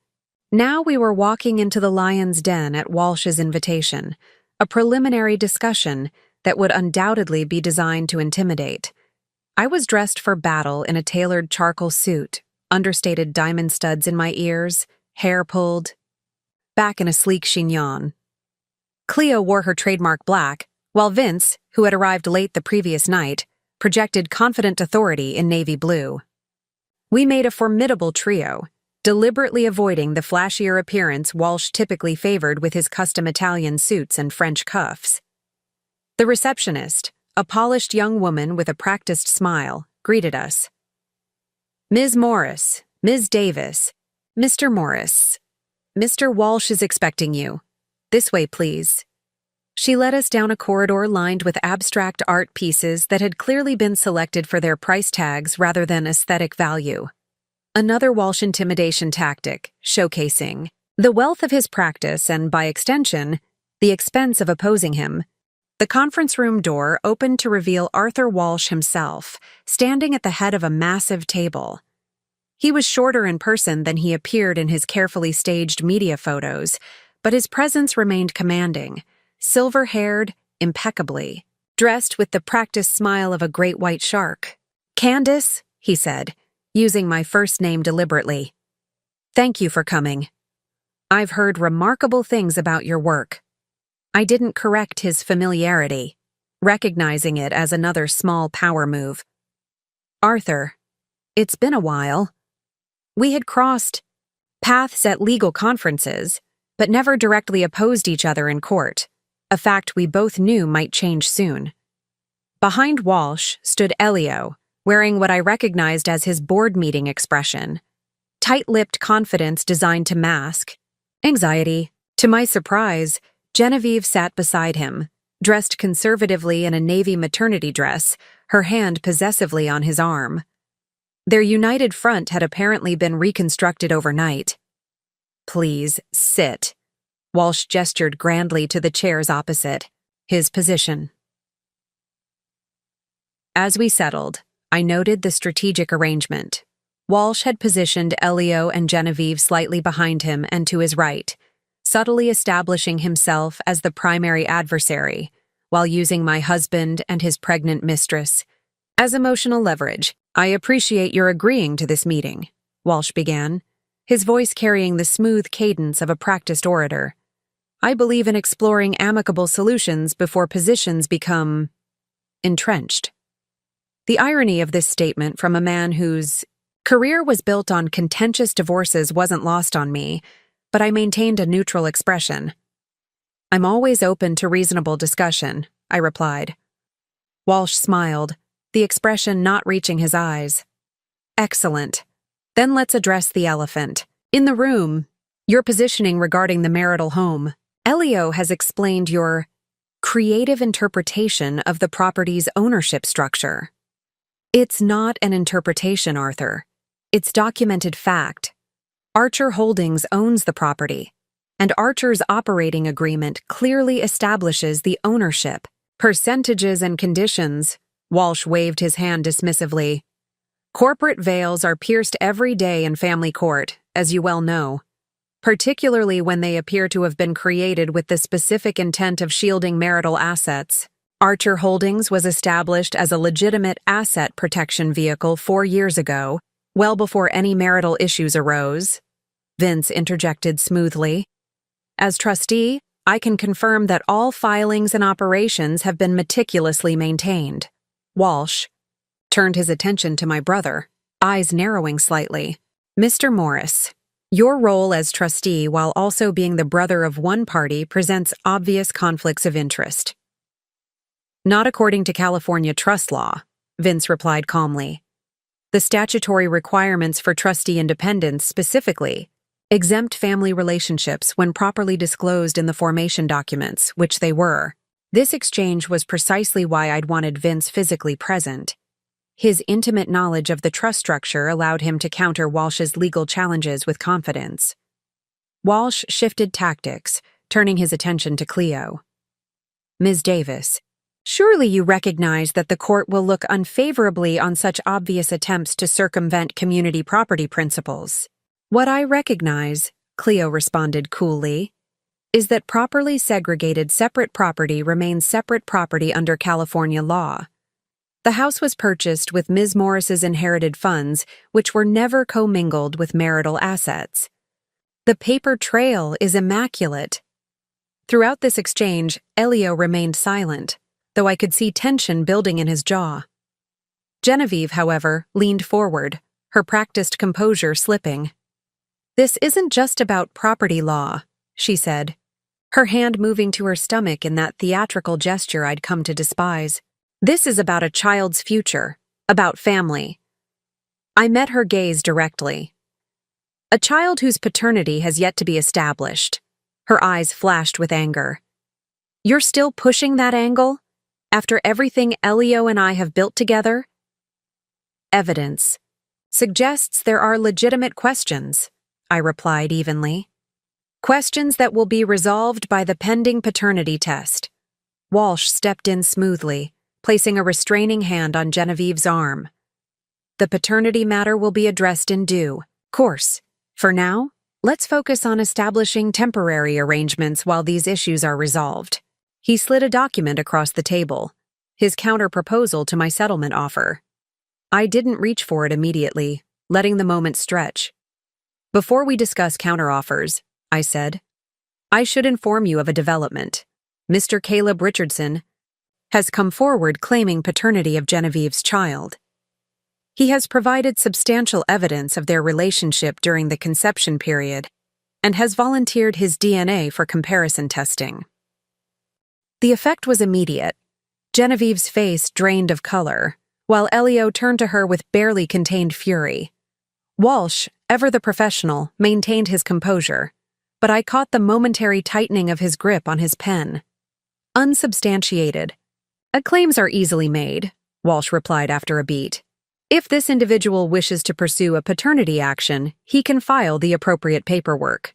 Now we were walking into the lion's den at Walsh's invitation, a preliminary discussion that would undoubtedly be designed to intimidate. I was dressed for battle in a tailored charcoal suit, understated diamond studs in my ears, hair pulled back in a sleek chignon. Cleo wore her trademark black, while Vince, who had arrived late the previous night, projected confident authority in navy blue. We made a formidable trio, deliberately avoiding the flashier appearance Walsh typically favored with his custom Italian suits and French cuffs. The receptionist, a polished young woman with a practiced smile, greeted us. "Ms. Morris, Ms. Davis, Mr. Morris, Mr. Walsh is expecting you. This way, please." She led us down a corridor lined with abstract art pieces that had clearly been selected for their price tags rather than aesthetic value. Another Walsh intimidation tactic, showcasing the wealth of his practice and, by extension, the expense of opposing him. The The conference room door opened to reveal Arthur Walsh himself, standing at the head of a massive table. He was shorter in person than he appeared in his carefully staged media photos, but his presence remained commanding, silver-haired, impeccably, dressed with the practiced smile of a great white shark. "Candace," he said, using my first name deliberately. "Thank you for coming. I've heard remarkable things about your work." I didn't correct his familiarity, recognizing it as another small power move. "Arthur, it's been a while." We had crossed paths at legal conferences, but never directly opposed each other in court, a fact we both knew might change soon. Behind Walsh stood Elio, wearing what I recognized as his board meeting expression, tight-lipped confidence designed to mask anxiety. To my surprise, Genevieve sat beside him, dressed conservatively in a navy maternity dress, her hand possessively on his arm. Their united front had apparently been reconstructed overnight. "Please, sit." Walsh gestured grandly to the chairs opposite, his position. As we settled, I noted the strategic arrangement. Walsh had positioned Elio and Genevieve slightly behind him and to his right, subtly establishing himself as the primary adversary, while using my husband and his pregnant mistress as emotional leverage. "I appreciate your agreeing to this meeting," Walsh began, his voice carrying the smooth cadence of a practiced orator. "I believe in exploring amicable solutions before positions become entrenched." The irony of this statement from a man whose career was built on contentious divorces wasn't lost on me, but I maintained a neutral expression. "I'm always open to reasonable discussion," I replied. Walsh smiled, the expression not reaching his eyes. "Excellent. Then let's address the elephant in the room, your positioning regarding the marital home. Elio has explained your creative interpretation of the property's ownership structure." "It's not an interpretation, Arthur. It's documented fact. Archer Holdings owns the property, and Archer's operating agreement clearly establishes the ownership, percentages, and conditions." Walsh waved his hand dismissively. "Corporate veils are pierced every day in family court, as you well know, particularly when they appear to have been created with the specific intent of shielding marital assets. Archer Holdings was established as a legitimate asset protection vehicle 4 years ago, well before any marital issues arose," Vince interjected smoothly. "As trustee, I can confirm that all filings and operations have been meticulously maintained." Walsh turned his attention to my brother, eyes narrowing slightly. "Mr. Morris, your role as trustee while also being the brother of one party presents obvious conflicts of interest." "Not according to California trust law," Vince replied calmly. "The statutory requirements for trustee independence specifically exempt family relationships when properly disclosed in the formation documents, which they were." This exchange was precisely why I'd wanted Vince physically present. His intimate knowledge of the trust structure allowed him to counter Walsh's legal challenges with confidence. Walsh shifted tactics, turning his attention to Cleo. "Ms. Davis, surely you recognize that the court will look unfavorably on such obvious attempts to circumvent community property principles." "What I recognize," Cleo responded coolly, "is that properly segregated separate property remains separate property under California law. The house was purchased with Ms. Morris's inherited funds, which were never commingled with marital assets. The paper trail is immaculate." Throughout this exchange, Elio remained silent, though I could see tension building in his jaw. Genevieve, however, leaned forward, her practiced composure slipping. "This isn't just about property law," she said, her hand moving to her stomach in that theatrical gesture I'd come to despise. "This is about a child's future, about family." I met her gaze directly. "A child whose paternity has yet to be established." Her eyes flashed with anger. "You're still pushing that angle? After everything Elio and I have built together?" "Evidence suggests there are legitimate questions," I replied evenly. "Questions that will be resolved by the pending paternity test." Walsh stepped in smoothly, placing a restraining hand on Genevieve's arm. The paternity matter will be addressed in due course. For now, let's focus on establishing temporary arrangements while these issues are resolved. He slid a document across the table, his counter-proposal to my settlement offer. I didn't reach for it immediately, letting the moment stretch. Before we discuss counteroffers, I said, I should inform you of a development. Mr. Caleb Richardson has come forward claiming paternity of Genevieve's child. He has provided substantial evidence of their relationship during the conception period and has volunteered his DNA for comparison testing. The effect was immediate. Genevieve's face drained of color, while Elio turned to her with barely contained fury. Walsh, ever the professional, maintained his composure, but I caught the momentary tightening of his grip on his pen. Unsubstantiated. Claims are easily made, Walsh replied after a beat. If this individual wishes to pursue a paternity action, he can file the appropriate paperwork.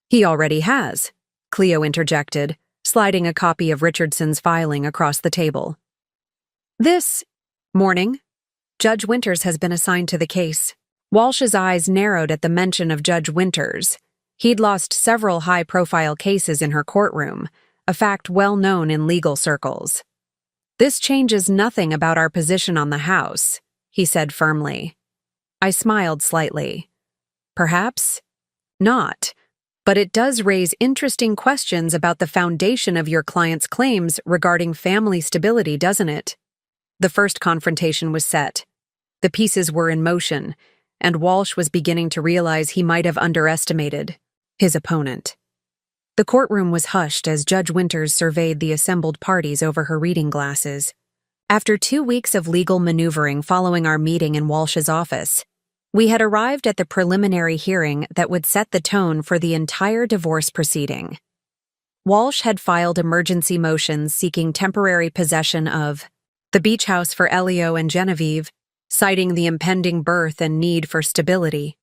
He already has, Cleo interjected, sliding a copy of Richardson's filing across the table. This morning, Judge Winters has been assigned to the case. Walsh's eyes narrowed at the mention of Judge Winters. He'd lost several high-profile cases in her courtroom, a fact well known in legal circles. This changes nothing about our position on the house, he said firmly. I smiled slightly. Perhaps not, but it does raise interesting questions about the foundation of your client's claims regarding family stability, doesn't it? The first confrontation was set. The pieces were in motion, and Walsh was beginning to realize he might have underestimated his opponent. The courtroom was hushed as Judge Winters surveyed the assembled parties over her reading glasses. After 2 weeks of legal maneuvering following our meeting in Walsh's office, we had arrived at the preliminary hearing that would set the tone for the entire divorce proceeding. Walsh had filed emergency motions seeking temporary possession of the beach house for Elio and Genevieve, citing the impending birth and need for stability.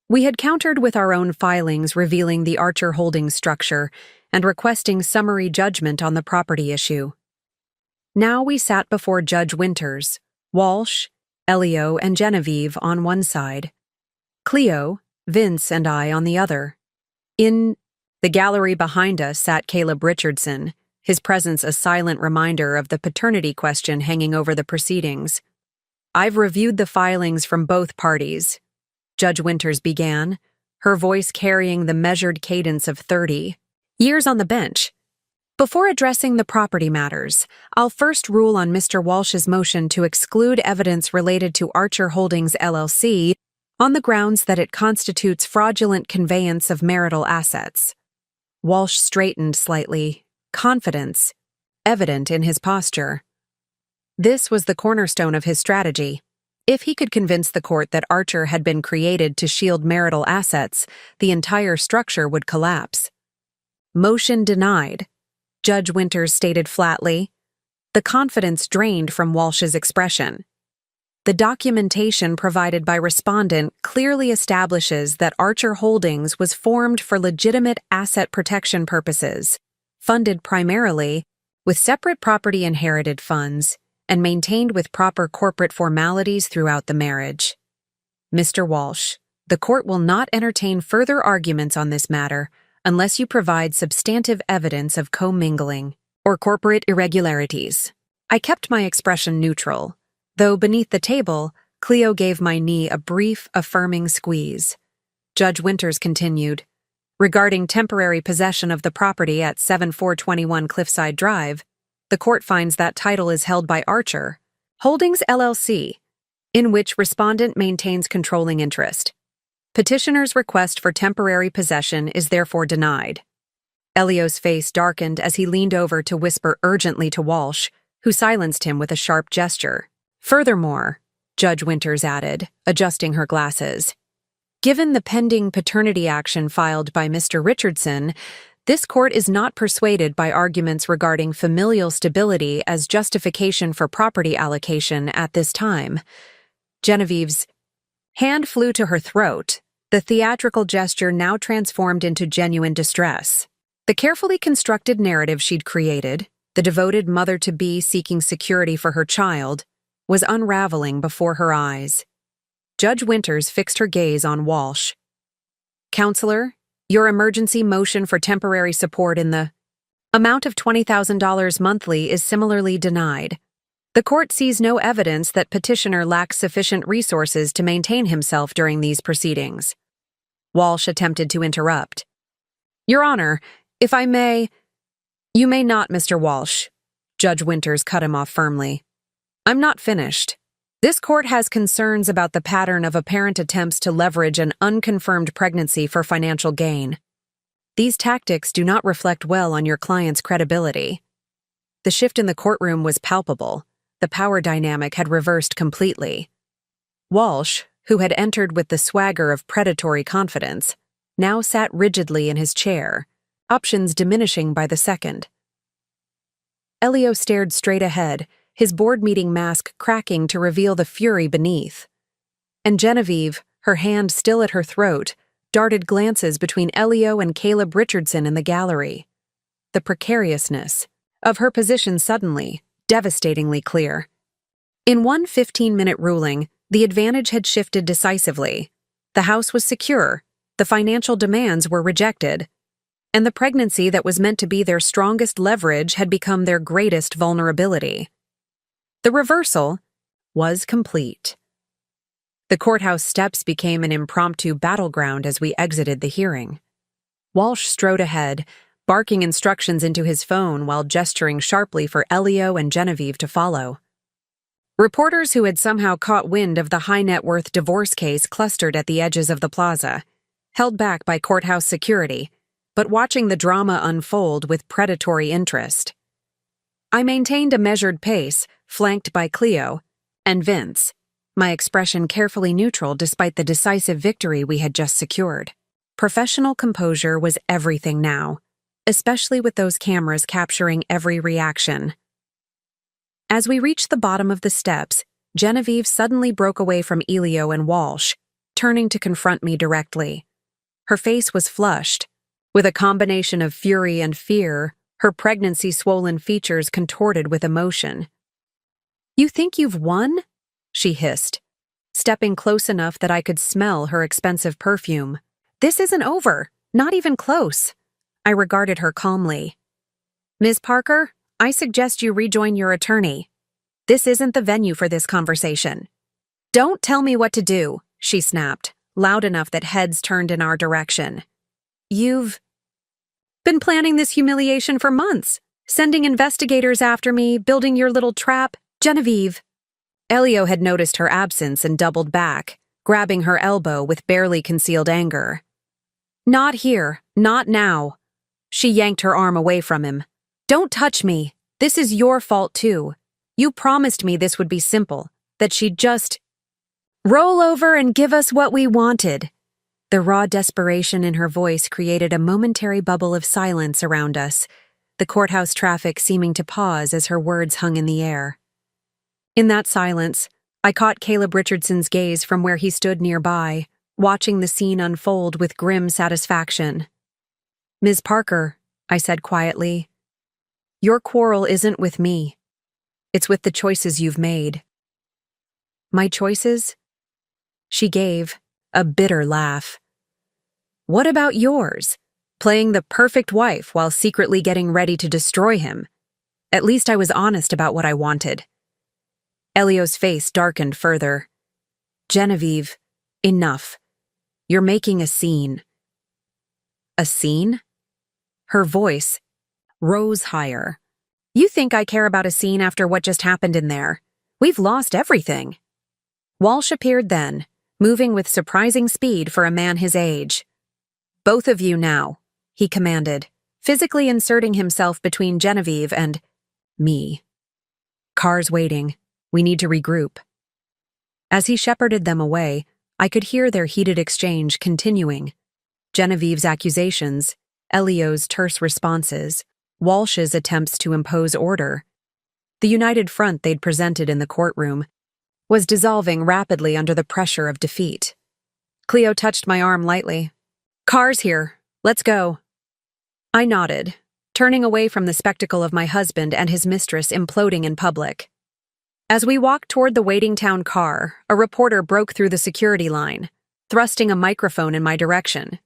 We had countered with our own filings revealing the Archer Holdings structure and requesting summary judgment on the property issue. Now we sat before Judge Winters, Walsh, Elio, and Genevieve on one side, Cleo, Vince, and I on the other. In the gallery behind us sat Caleb Richardson, his presence a silent reminder of the paternity question hanging over the proceedings. I've reviewed the filings from both parties, Judge Winters began, her voice carrying the measured cadence of 30 years on the bench. Before addressing the property matters, I'll first rule on Mr. Walsh's motion to exclude evidence related to Archer Holdings LLC on the grounds that it constitutes fraudulent conveyance of marital assets. Walsh straightened slightly, confidence evident in his posture. This was the cornerstone of his strategy. If he could convince the court that Archer had been created to shield marital assets, the entire structure would collapse. Motion denied, Judge Winters stated flatly. The confidence drained from Walsh's expression. The documentation provided by respondent clearly establishes that Archer Holdings was formed for legitimate asset protection purposes, funded primarily with separate property inherited funds, and maintained with proper corporate formalities throughout the marriage. Mr. Walsh, the court will not entertain further arguments on this matter unless you provide substantive evidence of commingling or corporate irregularities. I kept my expression neutral, though beneath the table, Cleo gave my knee a brief, affirming squeeze. Judge Winters continued, regarding temporary possession of the property at 7421 Cliffside Drive, the court finds that title is held by Archer Holdings LLC, in which respondent maintains controlling interest. Petitioner's request for temporary possession is therefore denied. Elio's face darkened as he leaned over to whisper urgently to Walsh, who silenced him with a sharp gesture. Furthermore, Judge Winters added, adjusting her glasses, given the pending paternity action filed by Mr. Richardson, this court is not persuaded by arguments regarding familial stability as justification for property allocation at this time. Genevieve's hand flew to her throat, the theatrical gesture now transformed into genuine distress. The carefully constructed narrative she'd created, the devoted mother-to-be seeking security for her child, was unraveling before her eyes. Judge Winters fixed her gaze on Walsh. "Counselor, your emergency motion for temporary support in the amount of $20,000 monthly is similarly denied. The court sees no evidence that petitioner lacks sufficient resources to maintain himself during these proceedings." Walsh attempted to interrupt. "Your Honor, if I may—" "You may not, Mr. Walsh." Judge Winters cut him off firmly. "I'm not finished. This court has concerns about the pattern of apparent attempts to leverage an unconfirmed pregnancy for financial gain. These tactics do not reflect well on your client's credibility." The shift in the courtroom was palpable. The power dynamic had reversed completely. Walsh, who had entered with the swagger of predatory confidence, now sat rigidly in his chair, options diminishing by the second. Elio stared straight ahead, his board meeting mask cracking to reveal the fury beneath. And Genevieve, her hand still at her throat, darted glances between Elio and Caleb Richardson in the gallery. The precariousness of her position suddenly, devastatingly clear. In one 15-minute ruling, the advantage had shifted decisively. The house was secure, the financial demands were rejected, and the pregnancy that was meant to be their strongest leverage had become their greatest vulnerability. The reversal was complete. The courthouse steps became an impromptu battleground as we exited the hearing. Walsh strode ahead, barking instructions into his phone while gesturing sharply for Elio and Genevieve to follow. Reporters who had somehow caught wind of the high-net-worth divorce case clustered at the edges of the plaza, held back by courthouse security, but watching the drama unfold with predatory interest. I maintained a measured pace, flanked by Cleo and Vince, my expression carefully neutral despite the decisive victory we had just secured. Professional composure was everything now, especially with those cameras capturing every reaction. As we reached the bottom of the steps, Genevieve suddenly broke away from Elio and Walsh, turning to confront me directly. Her face was flushed. With a combination of fury and fear, her pregnancy-swollen features contorted with emotion. "You think you've won?" she hissed, stepping close enough that I could smell her expensive perfume. "This isn't over, not even close." I regarded her calmly. "Ms. Parker, I suggest you rejoin your attorney. This isn't the venue for this conversation." "Don't tell me what to do," she snapped, loud enough that heads turned in our direction. "You've been planning this humiliation for months, sending investigators after me, building your little trap." "Genevieve." Elio had noticed her absence and doubled back, grabbing her elbow with barely concealed anger. "Not here, not now." She yanked her arm away from him. "Don't touch me. This is your fault too. You promised me this would be simple, that she'd just roll over and give us what we wanted." The raw desperation in her voice created a momentary bubble of silence around us, the courthouse traffic seeming to pause as her words hung in the air. In that silence, I caught Caleb Richardson's gaze from where he stood nearby, watching the scene unfold with grim satisfaction. "Ms. Parker," I said quietly, "your quarrel isn't with me. It's with the choices you've made." "My choices?" She gave a bitter laugh. "What about yours? Playing the perfect wife while secretly getting ready to destroy him. At least I was honest about what I wanted." Elio's face darkened further. "Genevieve, enough. You're making a scene." "A scene?" Her voice rose higher. "You think I care about a scene after what just happened in there? We've lost everything." Walsh appeared then, moving with surprising speed for a man his age. "Both of you now," he commanded, physically inserting himself between Genevieve and me. "Car's waiting. We need to regroup." As he shepherded them away, I could hear their heated exchange continuing. Genevieve's accusations, Elio's terse responses, Walsh's attempts to impose order. The united front they'd presented in the courtroom was dissolving rapidly under the pressure of defeat. Cleo touched my arm lightly. "Car's here. Let's go." I nodded, turning away from the spectacle of my husband and his mistress imploding in public. As we walked toward the waiting town car, a reporter broke through the security line, thrusting a microphone in my direction.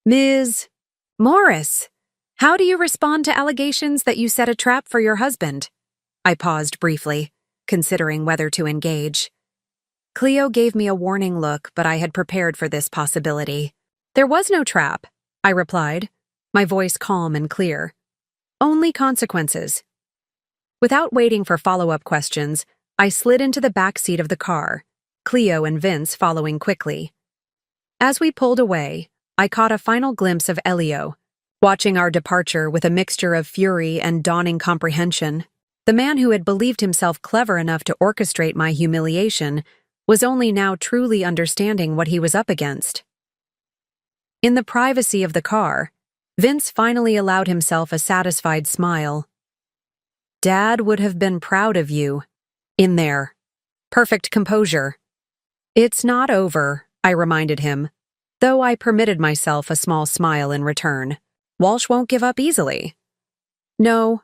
"Ms. Morris, how do you respond to allegations that you set a trap for your husband?" I paused briefly, considering whether to engage. Cleo gave me a warning look, but I had prepared for this possibility. "There was no trap," I replied, my voice calm and clear. "Only consequences." Without waiting for follow-up questions, I slid into the back seat of the car, Cleo and Vince following quickly. As we pulled away, I caught a final glimpse of Elio, watching our departure with a mixture of fury and dawning comprehension. The man who had believed himself clever enough to orchestrate my humiliation was only now truly understanding what he was up against. In the privacy of the car, Vince finally allowed himself a satisfied smile. "Dad would have been proud of you. In there. Perfect composure." "It's not over," I reminded him, though I permitted myself a small smile in return. "Walsh won't give up easily." "No,"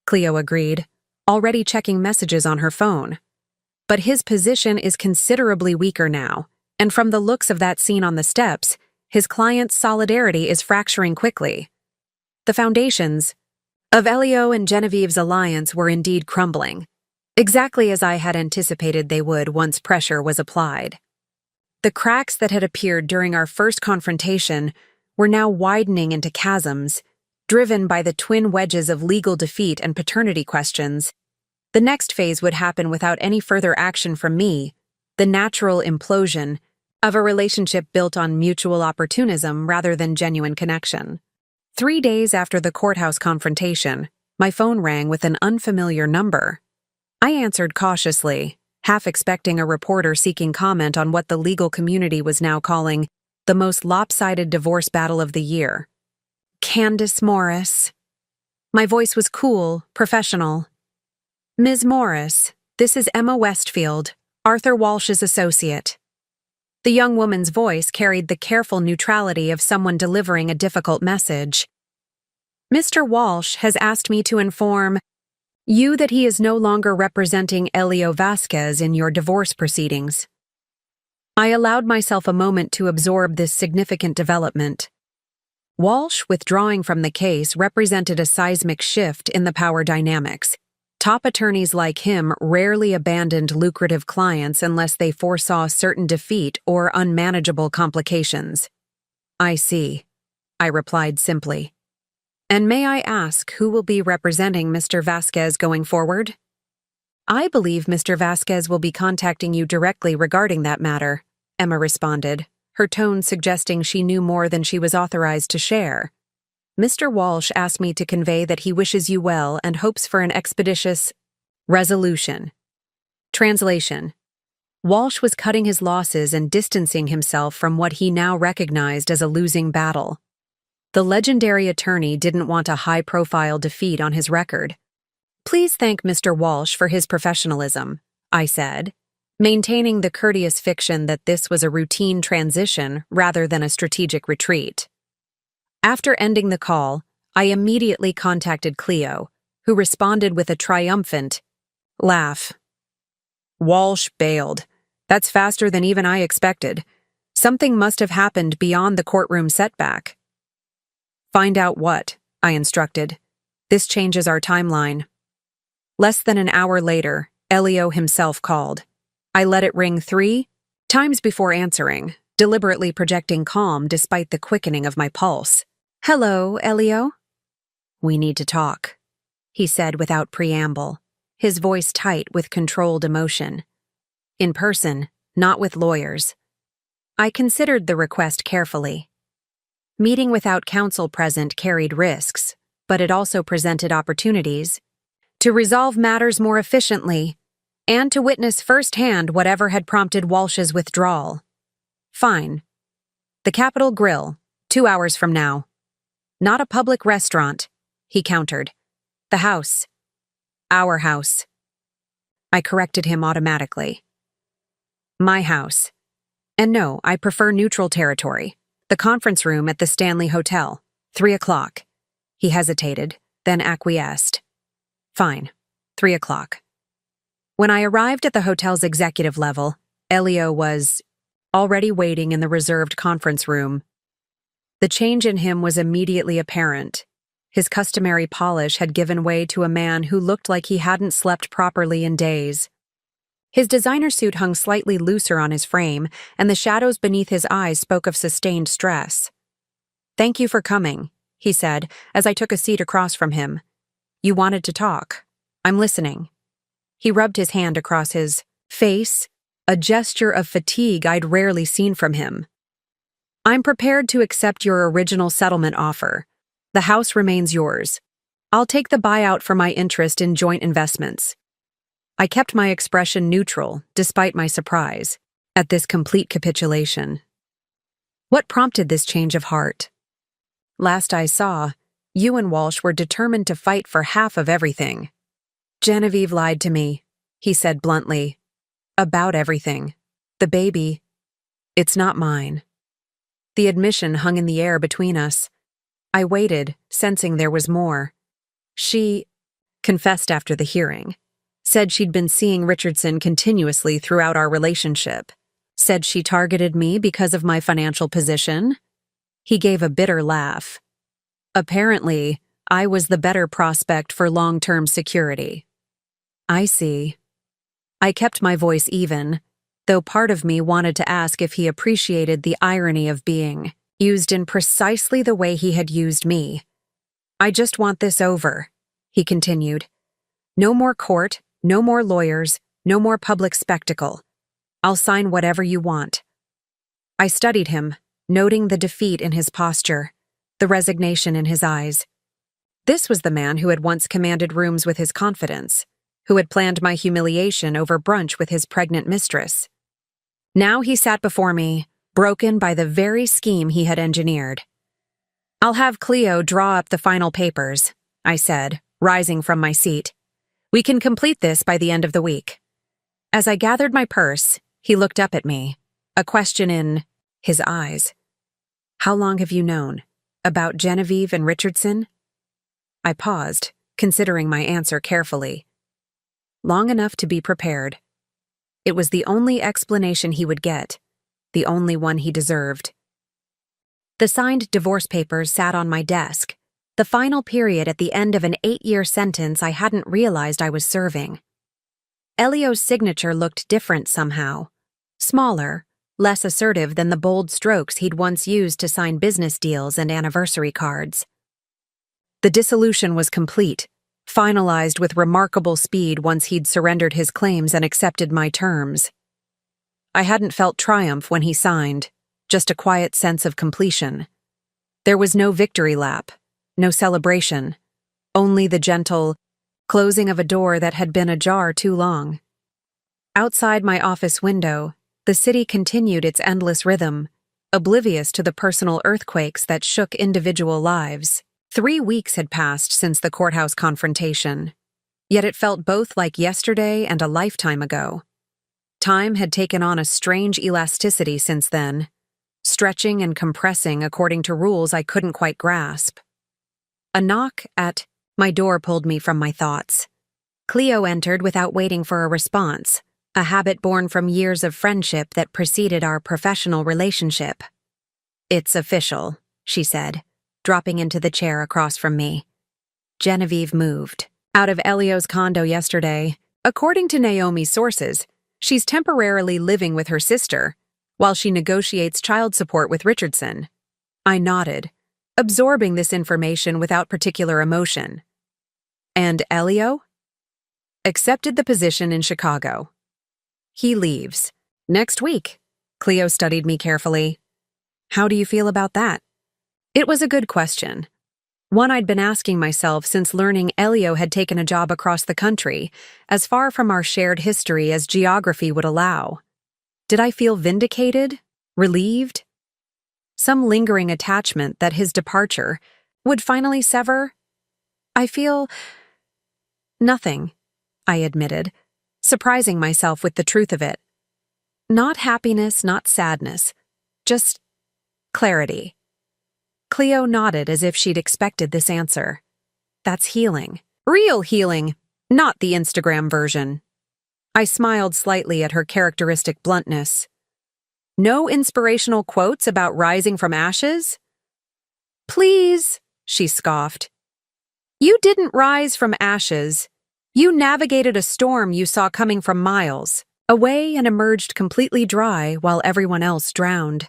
Cleo agreed, already checking messages on her phone. "But his position is considerably weaker now, and from the looks of that scene on the steps, his client's solidarity is fracturing quickly." The foundations of Elio and Genevieve's alliance were indeed crumbling, exactly as I had anticipated they would once pressure was applied. The cracks that had appeared during our first confrontation were now widening into chasms, driven by the twin wedges of legal defeat and paternity questions. The next phase would happen without any further action from me, the natural implosion of a relationship built on mutual opportunism rather than genuine connection. 3 days after the courthouse confrontation, my phone rang with an unfamiliar number. I answered cautiously, half expecting a reporter seeking comment on what the legal community was now calling the most lopsided divorce battle of the year. "Candace Morris." My voice was cool, professional. "Ms. Morris, this is Emma Westfield, Arthur Walsh's associate." The young woman's voice carried the careful neutrality of someone delivering a difficult message. "Mr. Walsh has asked me to inform you that he is no longer representing Elio Vasquez in your divorce proceedings." I allowed myself a moment to absorb this significant development. Walsh withdrawing from the case represented a seismic shift in the power dynamics. Top attorneys like him rarely abandoned lucrative clients unless they foresaw certain defeat or unmanageable complications. "I see," I replied simply. "And may I ask who will be representing Mr. Vasquez going forward?" "I believe Mr. Vasquez will be contacting you directly regarding that matter," Emma responded, her tone suggesting she knew more than she was authorized to share. "Mr. Walsh asked me to convey that he wishes you well and hopes for an expeditious resolution." Translation: Walsh was cutting his losses and distancing himself from what he now recognized as a losing battle. The legendary attorney didn't want a high-profile defeat on his record. "Please thank Mr. Walsh for his professionalism," I said, maintaining the courteous fiction that this was a routine transition rather than a strategic retreat. After ending the call, I immediately contacted Cleo, who responded with a triumphant laugh. "Walsh bailed. That's faster than even I expected. Something must have happened beyond the courtroom setback." "Find out what," I instructed. "This changes our timeline." Less than an hour later, Elio himself called. I let it ring 3 times before answering, deliberately projecting calm despite the quickening of my pulse. "Hello, Elio." "We need to talk," he said without preamble, his voice tight with controlled emotion. "In person, not with lawyers." I considered the request carefully. Meeting without counsel present carried risks, but it also presented opportunities to resolve matters more efficiently and to witness firsthand whatever had prompted Walsh's withdrawal. "Fine. The Capitol Grill, 2 hours from now." "Not a public restaurant," he countered. "The house. Our house." I corrected him automatically. "My house. And no, I prefer neutral territory. The conference room at the Stanley Hotel, 3 o'clock. He hesitated, then acquiesced. Fine. 3 o'clock. When I arrived at the hotel's executive level, Elio was already waiting in the reserved conference room. The change in him was immediately apparent. His customary polish had given way to a man who looked like he hadn't slept properly in days. His designer suit hung slightly looser on his frame, and the shadows beneath his eyes spoke of sustained stress. "Thank you for coming," he said, as I took a seat across from him. "You wanted to talk. I'm listening." He rubbed his hand across his face, a gesture of fatigue I'd rarely seen from him. "I'm prepared to accept your original settlement offer. The house remains yours. I'll take the buyout for my interest in joint investments." I kept my expression neutral, despite my surprise at this complete capitulation. What prompted this change of heart? Last I saw, you and Walsh were determined to fight for half of everything. "Genevieve lied to me," he said bluntly. "About everything. The baby. It's not mine." The admission hung in the air between us. I waited, sensing there was more. She confessed after the hearing. Said she'd been seeing Richardson continuously throughout our relationship. Said she targeted me because of my financial position. He gave a bitter laugh. Apparently, I was the better prospect for long-term security. I see. I kept my voice even, though part of me wanted to ask if he appreciated the irony of being used in precisely the way he had used me. "I just want this over," he continued. "No more court, no more lawyers, no more public spectacle. I'll sign whatever you want." I studied him, noting the defeat in his posture, the resignation in his eyes. This was the man who had once commanded rooms with his confidence, who had planned my humiliation over brunch with his pregnant mistress. Now he sat before me, broken by the very scheme he had engineered. "I'll have Cleo draw up the final papers," I said, rising from my seat. "We can complete this by the end of the week." As I gathered my purse, he looked up at me, a question in his eyes. "How long have you known? About Genevieve and Richardson?" I paused, considering my answer carefully. Long enough to be prepared. It was the only explanation he would get, the only one he deserved. The signed divorce papers sat on my desk, the final period at the end of an 8-year sentence I hadn't realized I was serving. Elio's signature looked different somehow. Smaller, less assertive than the bold strokes he'd once used to sign business deals and anniversary cards. The dissolution was complete, finalized with remarkable speed once he'd surrendered his claims and accepted my terms. I hadn't felt triumph when he signed, just a quiet sense of completion. There was no victory lap, no celebration, only the gentle closing of a door that had been ajar too long. Outside my office window, the city continued its endless rhythm, oblivious to the personal earthquakes that shook individual lives. 3 weeks had passed since the courthouse confrontation, yet it felt both like yesterday and a lifetime ago. Time had taken on a strange elasticity since then, stretching and compressing according to rules I couldn't quite grasp. A knock at my door pulled me from my thoughts. Cleo entered without waiting for a response, a habit born from years of friendship that preceded our professional relationship. "It's official," she said, dropping into the chair across from me. Genevieve moved out of Elio's condo yesterday. According to Naomi's sources, she's temporarily living with her sister while she negotiates child support with Richardson. I nodded, absorbing this information without particular emotion. "And Elio?" "Accepted the position in Chicago. He leaves next week." Cleo studied me carefully. "How do you feel about that?" It was a good question. One I'd been asking myself since learning Elio had taken a job across the country, as far from our shared history as geography would allow. Did I feel vindicated? Relieved? Some lingering attachment that his departure would finally sever? "I feel nothing," I admitted, surprising myself with the truth of it. Not happiness, not sadness, just clarity. Cleo nodded as if she'd expected this answer. That's healing. Real healing, not the Instagram version. I smiled slightly at her characteristic bluntness. No inspirational quotes about rising from ashes? Please, she scoffed. You didn't rise from ashes. You navigated a storm you saw coming from miles away and emerged completely dry while everyone else drowned.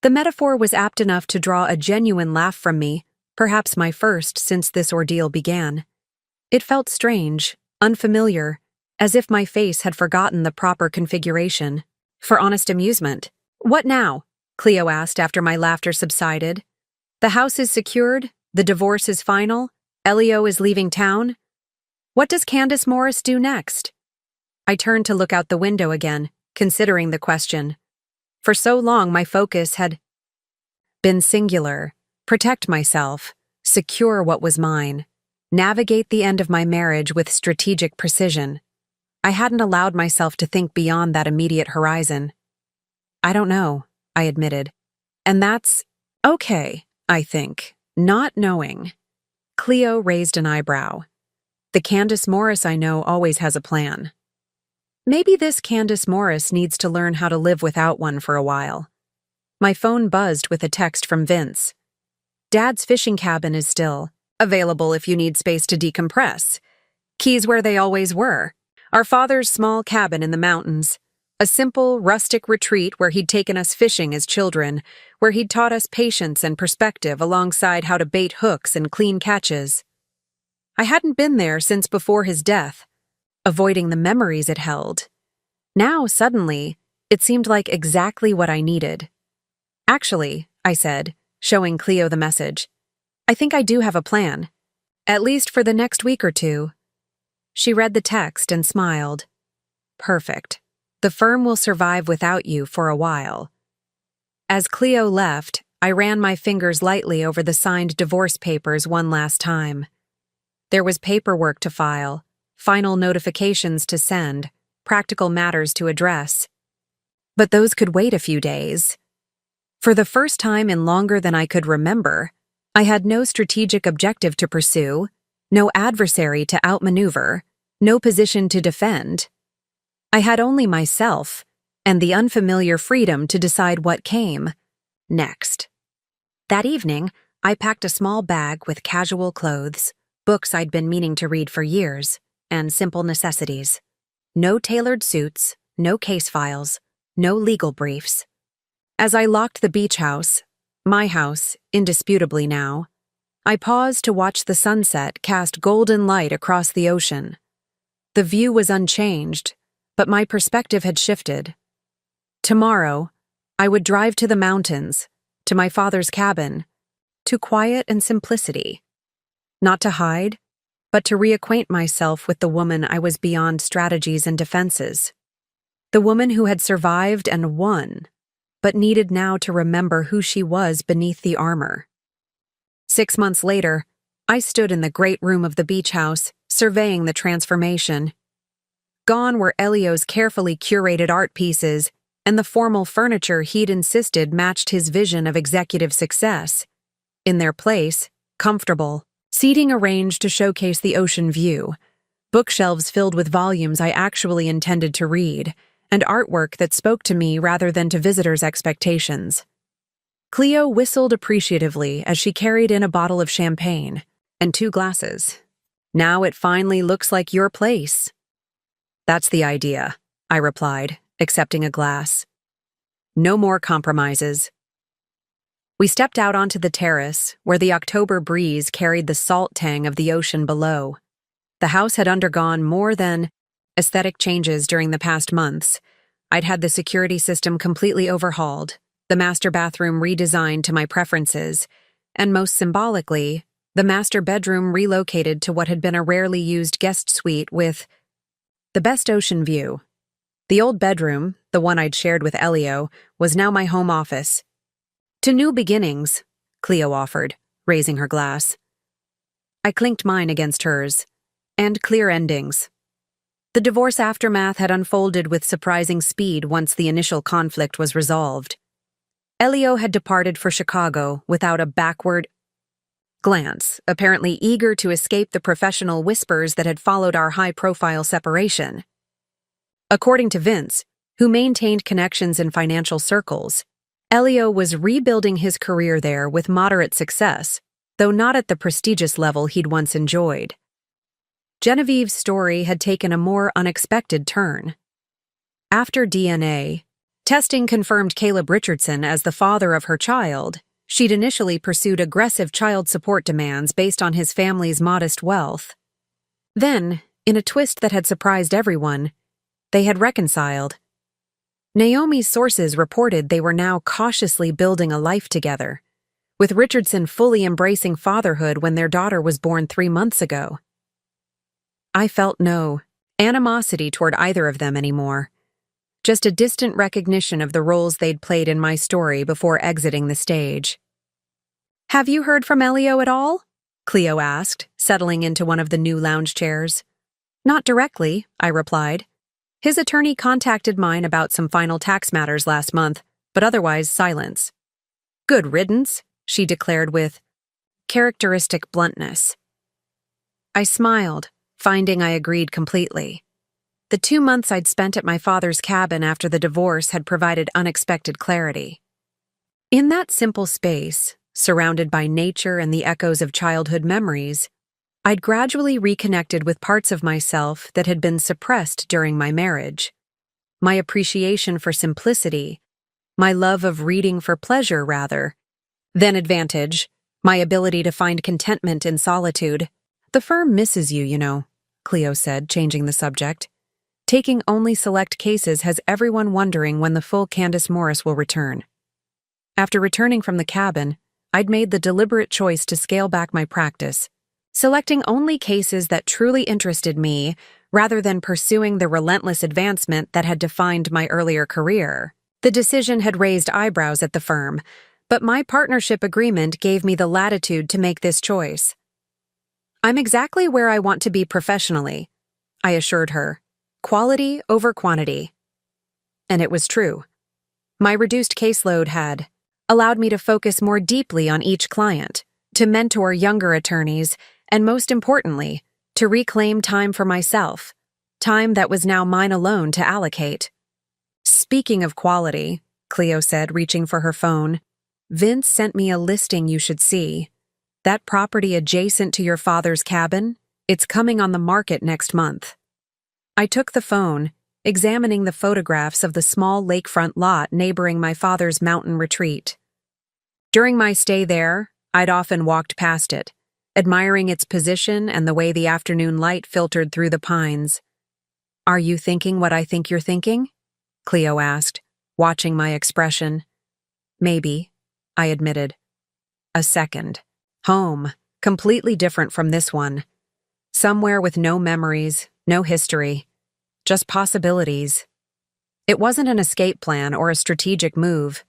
The metaphor was apt enough to draw a genuine laugh from me, perhaps my first since this ordeal began. It felt strange, unfamiliar, as if my face had forgotten the proper configuration. For honest amusement. What now? Cleo asked after my laughter subsided. The house is secured, the divorce is final, Elio is leaving town. What does Candace Morris do next? I turned to look out the window again, considering the question. For so long my focus had been singular: protect myself, secure what was mine, navigate the end of my marriage with strategic precision. I hadn't allowed myself to think beyond that immediate horizon. I don't know, I admitted. And that's okay, I think, not knowing. Cleo raised an eyebrow. The Candace Morris I know always has a plan. Maybe this Candace Morris needs to learn how to live without one for a while. My phone buzzed with a text from Vince. Dad's fishing cabin is still available if you need space to decompress. Keys where they always were. Our father's small cabin in the mountains. A simple, rustic retreat where he'd taken us fishing as children, where he'd taught us patience and perspective alongside how to bait hooks and clean catches. I hadn't been there since before his death, avoiding the memories it held. Now, suddenly, it seemed like exactly what I needed. Actually, I said, showing Cleo the message, I think I do have a plan. At least for the next week or two. She read the text and smiled. Perfect. The firm will survive without you for a while. As Cleo left, I ran my fingers lightly over the signed divorce papers one last time. There was paperwork to file, final notifications to send, practical matters to address. But those could wait a few days. For the first time in longer than I could remember, I had no strategic objective to pursue, no adversary to outmaneuver, no position to defend. I had only myself, and the unfamiliar freedom to decide what came next. That evening, I packed a small bag with casual clothes, books I'd been meaning to read for years, and simple necessities. No tailored suits, no case files, no legal briefs. As I locked the beach house, my house, indisputably now, I paused to watch the sunset cast golden light across the ocean. The view was unchanged, but my perspective had shifted. Tomorrow, I would drive to the mountains, to my father's cabin, to quiet and simplicity. Not to hide, but to reacquaint myself with the woman I was beyond strategies and defenses. The woman who had survived and won, but needed now to remember who she was beneath the armor. 6 months later, I stood in the great room of the beach house, surveying the transformation. Gone were Elio's carefully curated art pieces, and the formal furniture he'd insisted matched his vision of executive success. In their place, comfortable seating arranged to showcase the ocean view, bookshelves filled with volumes I actually intended to read, and artwork that spoke to me rather than to visitors' expectations. Cleo whistled appreciatively as she carried in a bottle of champagne and 2 glasses. Now it finally looks like your place. That's the idea, I replied, accepting a glass. No more compromises. We stepped out onto the terrace, where the October breeze carried the salt tang of the ocean below. The house had undergone more than aesthetic changes during the past months. I'd had the security system completely overhauled, the master bathroom redesigned to my preferences, and most symbolically, the master bedroom relocated to what had been a rarely used guest suite with the best ocean view. The old bedroom, the one I'd shared with Elio, was now my home office. To new beginnings, Cleo offered, raising her glass. I clinked mine against hers. And clear endings. The divorce aftermath had unfolded with surprising speed once the initial conflict was resolved. Elio had departed for Chicago without a backward glance, apparently eager to escape the professional whispers that had followed our high-profile separation. According to Vince, who maintained connections in financial circles, Elio was rebuilding his career there with moderate success, though not at the prestigious level he'd once enjoyed. Genevieve's story had taken a more unexpected turn. After DNA testing confirmed Caleb Richardson as the father of her child, she'd initially pursued aggressive child support demands based on his family's modest wealth. Then, in a twist that had surprised everyone, they had reconciled. Naomi's sources reported they were now cautiously building a life together, with Richardson fully embracing fatherhood when their daughter was born 3 months ago. I felt no animosity toward either of them anymore, just a distant recognition of the roles they'd played in my story before exiting the stage. "Have you heard from Elio at all?" Cleo asked, settling into one of the new lounge chairs. "Not directly," I replied. "His attorney contacted mine about some final tax matters last month, but otherwise silence." "Good riddance," she declared with characteristic bluntness. I smiled, finding I agreed completely. The 2 months I'd spent at my father's cabin after the divorce had provided unexpected clarity. In that simple space, surrounded by nature and the echoes of childhood memories, I'd gradually reconnected with parts of myself that had been suppressed during my marriage. My appreciation for simplicity, my love of reading for pleasure rather than advantage, my ability to find contentment in solitude. "The firm misses you, you know," Cleo said, changing the subject. "Taking only select cases has everyone wondering when the full Candace Morris will return." After returning from the cabin, I'd made the deliberate choice to scale back my practice, selecting only cases that truly interested me rather than pursuing the relentless advancement that had defined my earlier career. The decision had raised eyebrows at the firm, but my partnership agreement gave me the latitude to make this choice. "I'm exactly where I want to be professionally," I assured her. "Quality over quantity." And it was true. My reduced caseload had allowed me to focus more deeply on each client, to mentor younger attorneys, and most importantly, to reclaim time for myself, time that was now mine alone to allocate. "Speaking of quality," Cleo said, reaching for her phone, "Vince sent me a listing you should see. That property adjacent to your father's cabin, it's coming on the market next month." I took the phone, examining the photographs of the small lakefront lot neighboring my father's mountain retreat. During my stay there, I'd often walked past it, admiring its position and the way the afternoon light filtered through the pines. "Are you thinking what I think you're thinking?" Cleo asked, watching my expression. "Maybe," I admitted. "A second. Home, completely different from this one. Somewhere with no memories, no history, just possibilities." It wasn't an escape plan or a strategic move.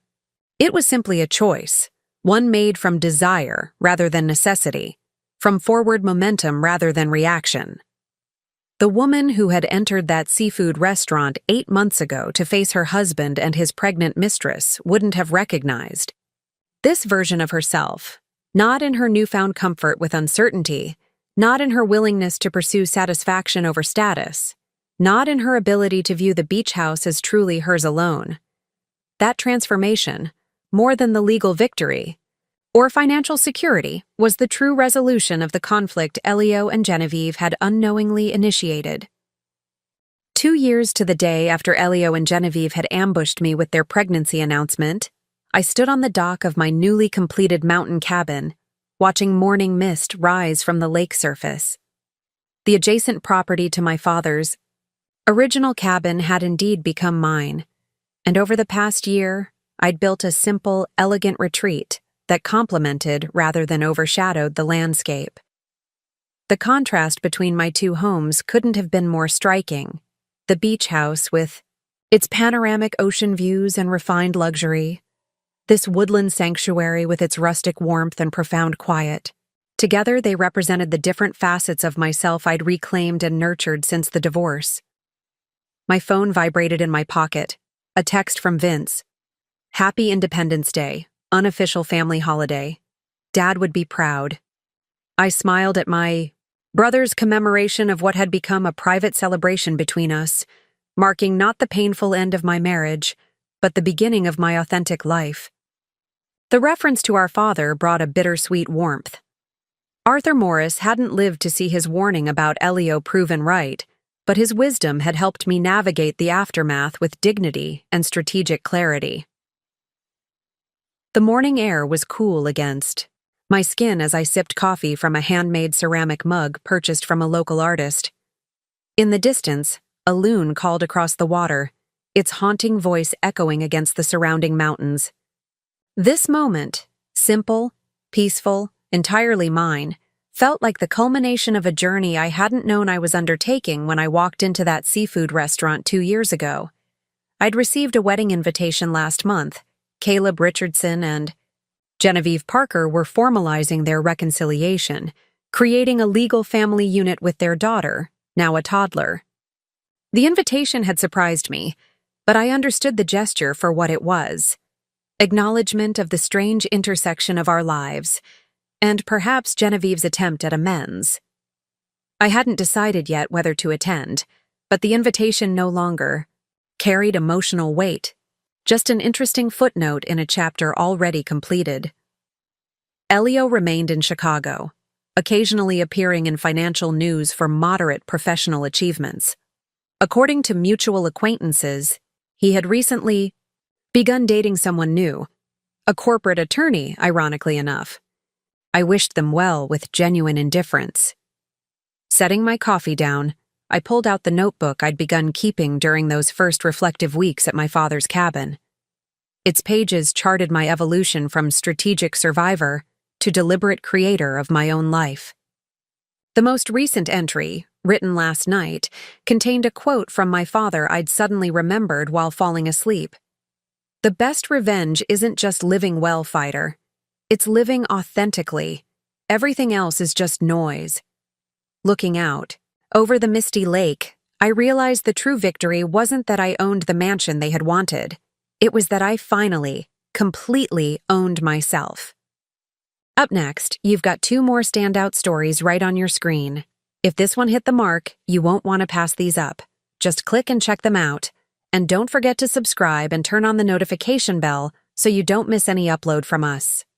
It was simply a choice, one made from desire rather than necessity, from forward momentum rather than reaction. The woman who had entered that seafood restaurant 8 months ago to face her husband and his pregnant mistress wouldn't have recognized this version of herself, not in her newfound comfort with uncertainty, not in her willingness to pursue satisfaction over status, not in her ability to view the beach house as truly hers alone. That transformation, more than the legal victory or financial security, was the true resolution of the conflict Elio and Genevieve had unknowingly initiated. 2 years to the day after Elio and Genevieve had ambushed me with their pregnancy announcement, I stood on the dock of my newly completed mountain cabin, watching morning mist rise from the lake surface. The adjacent property to my father's original cabin had indeed become mine, and over the past year, I'd built a simple, elegant retreat that complemented rather than overshadowed the landscape. The contrast between my two homes couldn't have been more striking. The beach house with its panoramic ocean views and refined luxury, this woodland sanctuary with its rustic warmth and profound quiet. Together, they represented the different facets of myself I'd reclaimed and nurtured since the divorce. My phone vibrated in my pocket, a text from Vince. Happy Independence Day, unofficial family holiday. Dad would be proud. I smiled at my brother's commemoration of what had become a private celebration between us, marking not the painful end of my marriage, but the beginning of my authentic life. The reference to our father brought a bittersweet warmth. Arthur Morris hadn't lived to see his warning about Elio proven right, but his wisdom had helped me navigate the aftermath with dignity and strategic clarity. The morning air was cool against my skin as I sipped coffee from a handmade ceramic mug purchased from a local artist. In the distance, a loon called across the water, its haunting voice echoing against the surrounding mountains. This moment, simple, peaceful, entirely mine, felt like the culmination of a journey I hadn't known I was undertaking when I walked into that seafood restaurant 2 years ago. I'd received a wedding invitation last month. Caleb Richardson and Genevieve Parker were formalizing their reconciliation, creating a legal family unit with their daughter, now a toddler. The invitation had surprised me, but I understood the gesture for what it was: acknowledgement of the strange intersection of our lives, and perhaps Genevieve's attempt at amends. I hadn't decided yet whether to attend, but the invitation no longer carried emotional weight, just an interesting footnote in a chapter already completed. Elio remained in Chicago, occasionally appearing in financial news for moderate professional achievements. According to mutual acquaintances, he had recently begun dating someone new, a corporate attorney, ironically enough. I wished them well with genuine indifference. Setting my coffee down, I pulled out the notebook I'd begun keeping during those first reflective weeks at my father's cabin. Its pages charted my evolution from strategic survivor to deliberate creator of my own life. The most recent entry, written last night, contained a quote from my father I'd suddenly remembered while falling asleep. "The best revenge isn't just living well, fighter. It's living authentically. Everything else is just noise." Looking out, over the misty lake, I realized the true victory wasn't that I owned the mansion they had wanted. It was that I finally, completely owned myself. Up next, you've got 2 more standout stories right on your screen. If this one hit the mark, you won't want to pass these up. Just click and check them out. And don't forget to subscribe and turn on the notification bell so you don't miss any upload from us.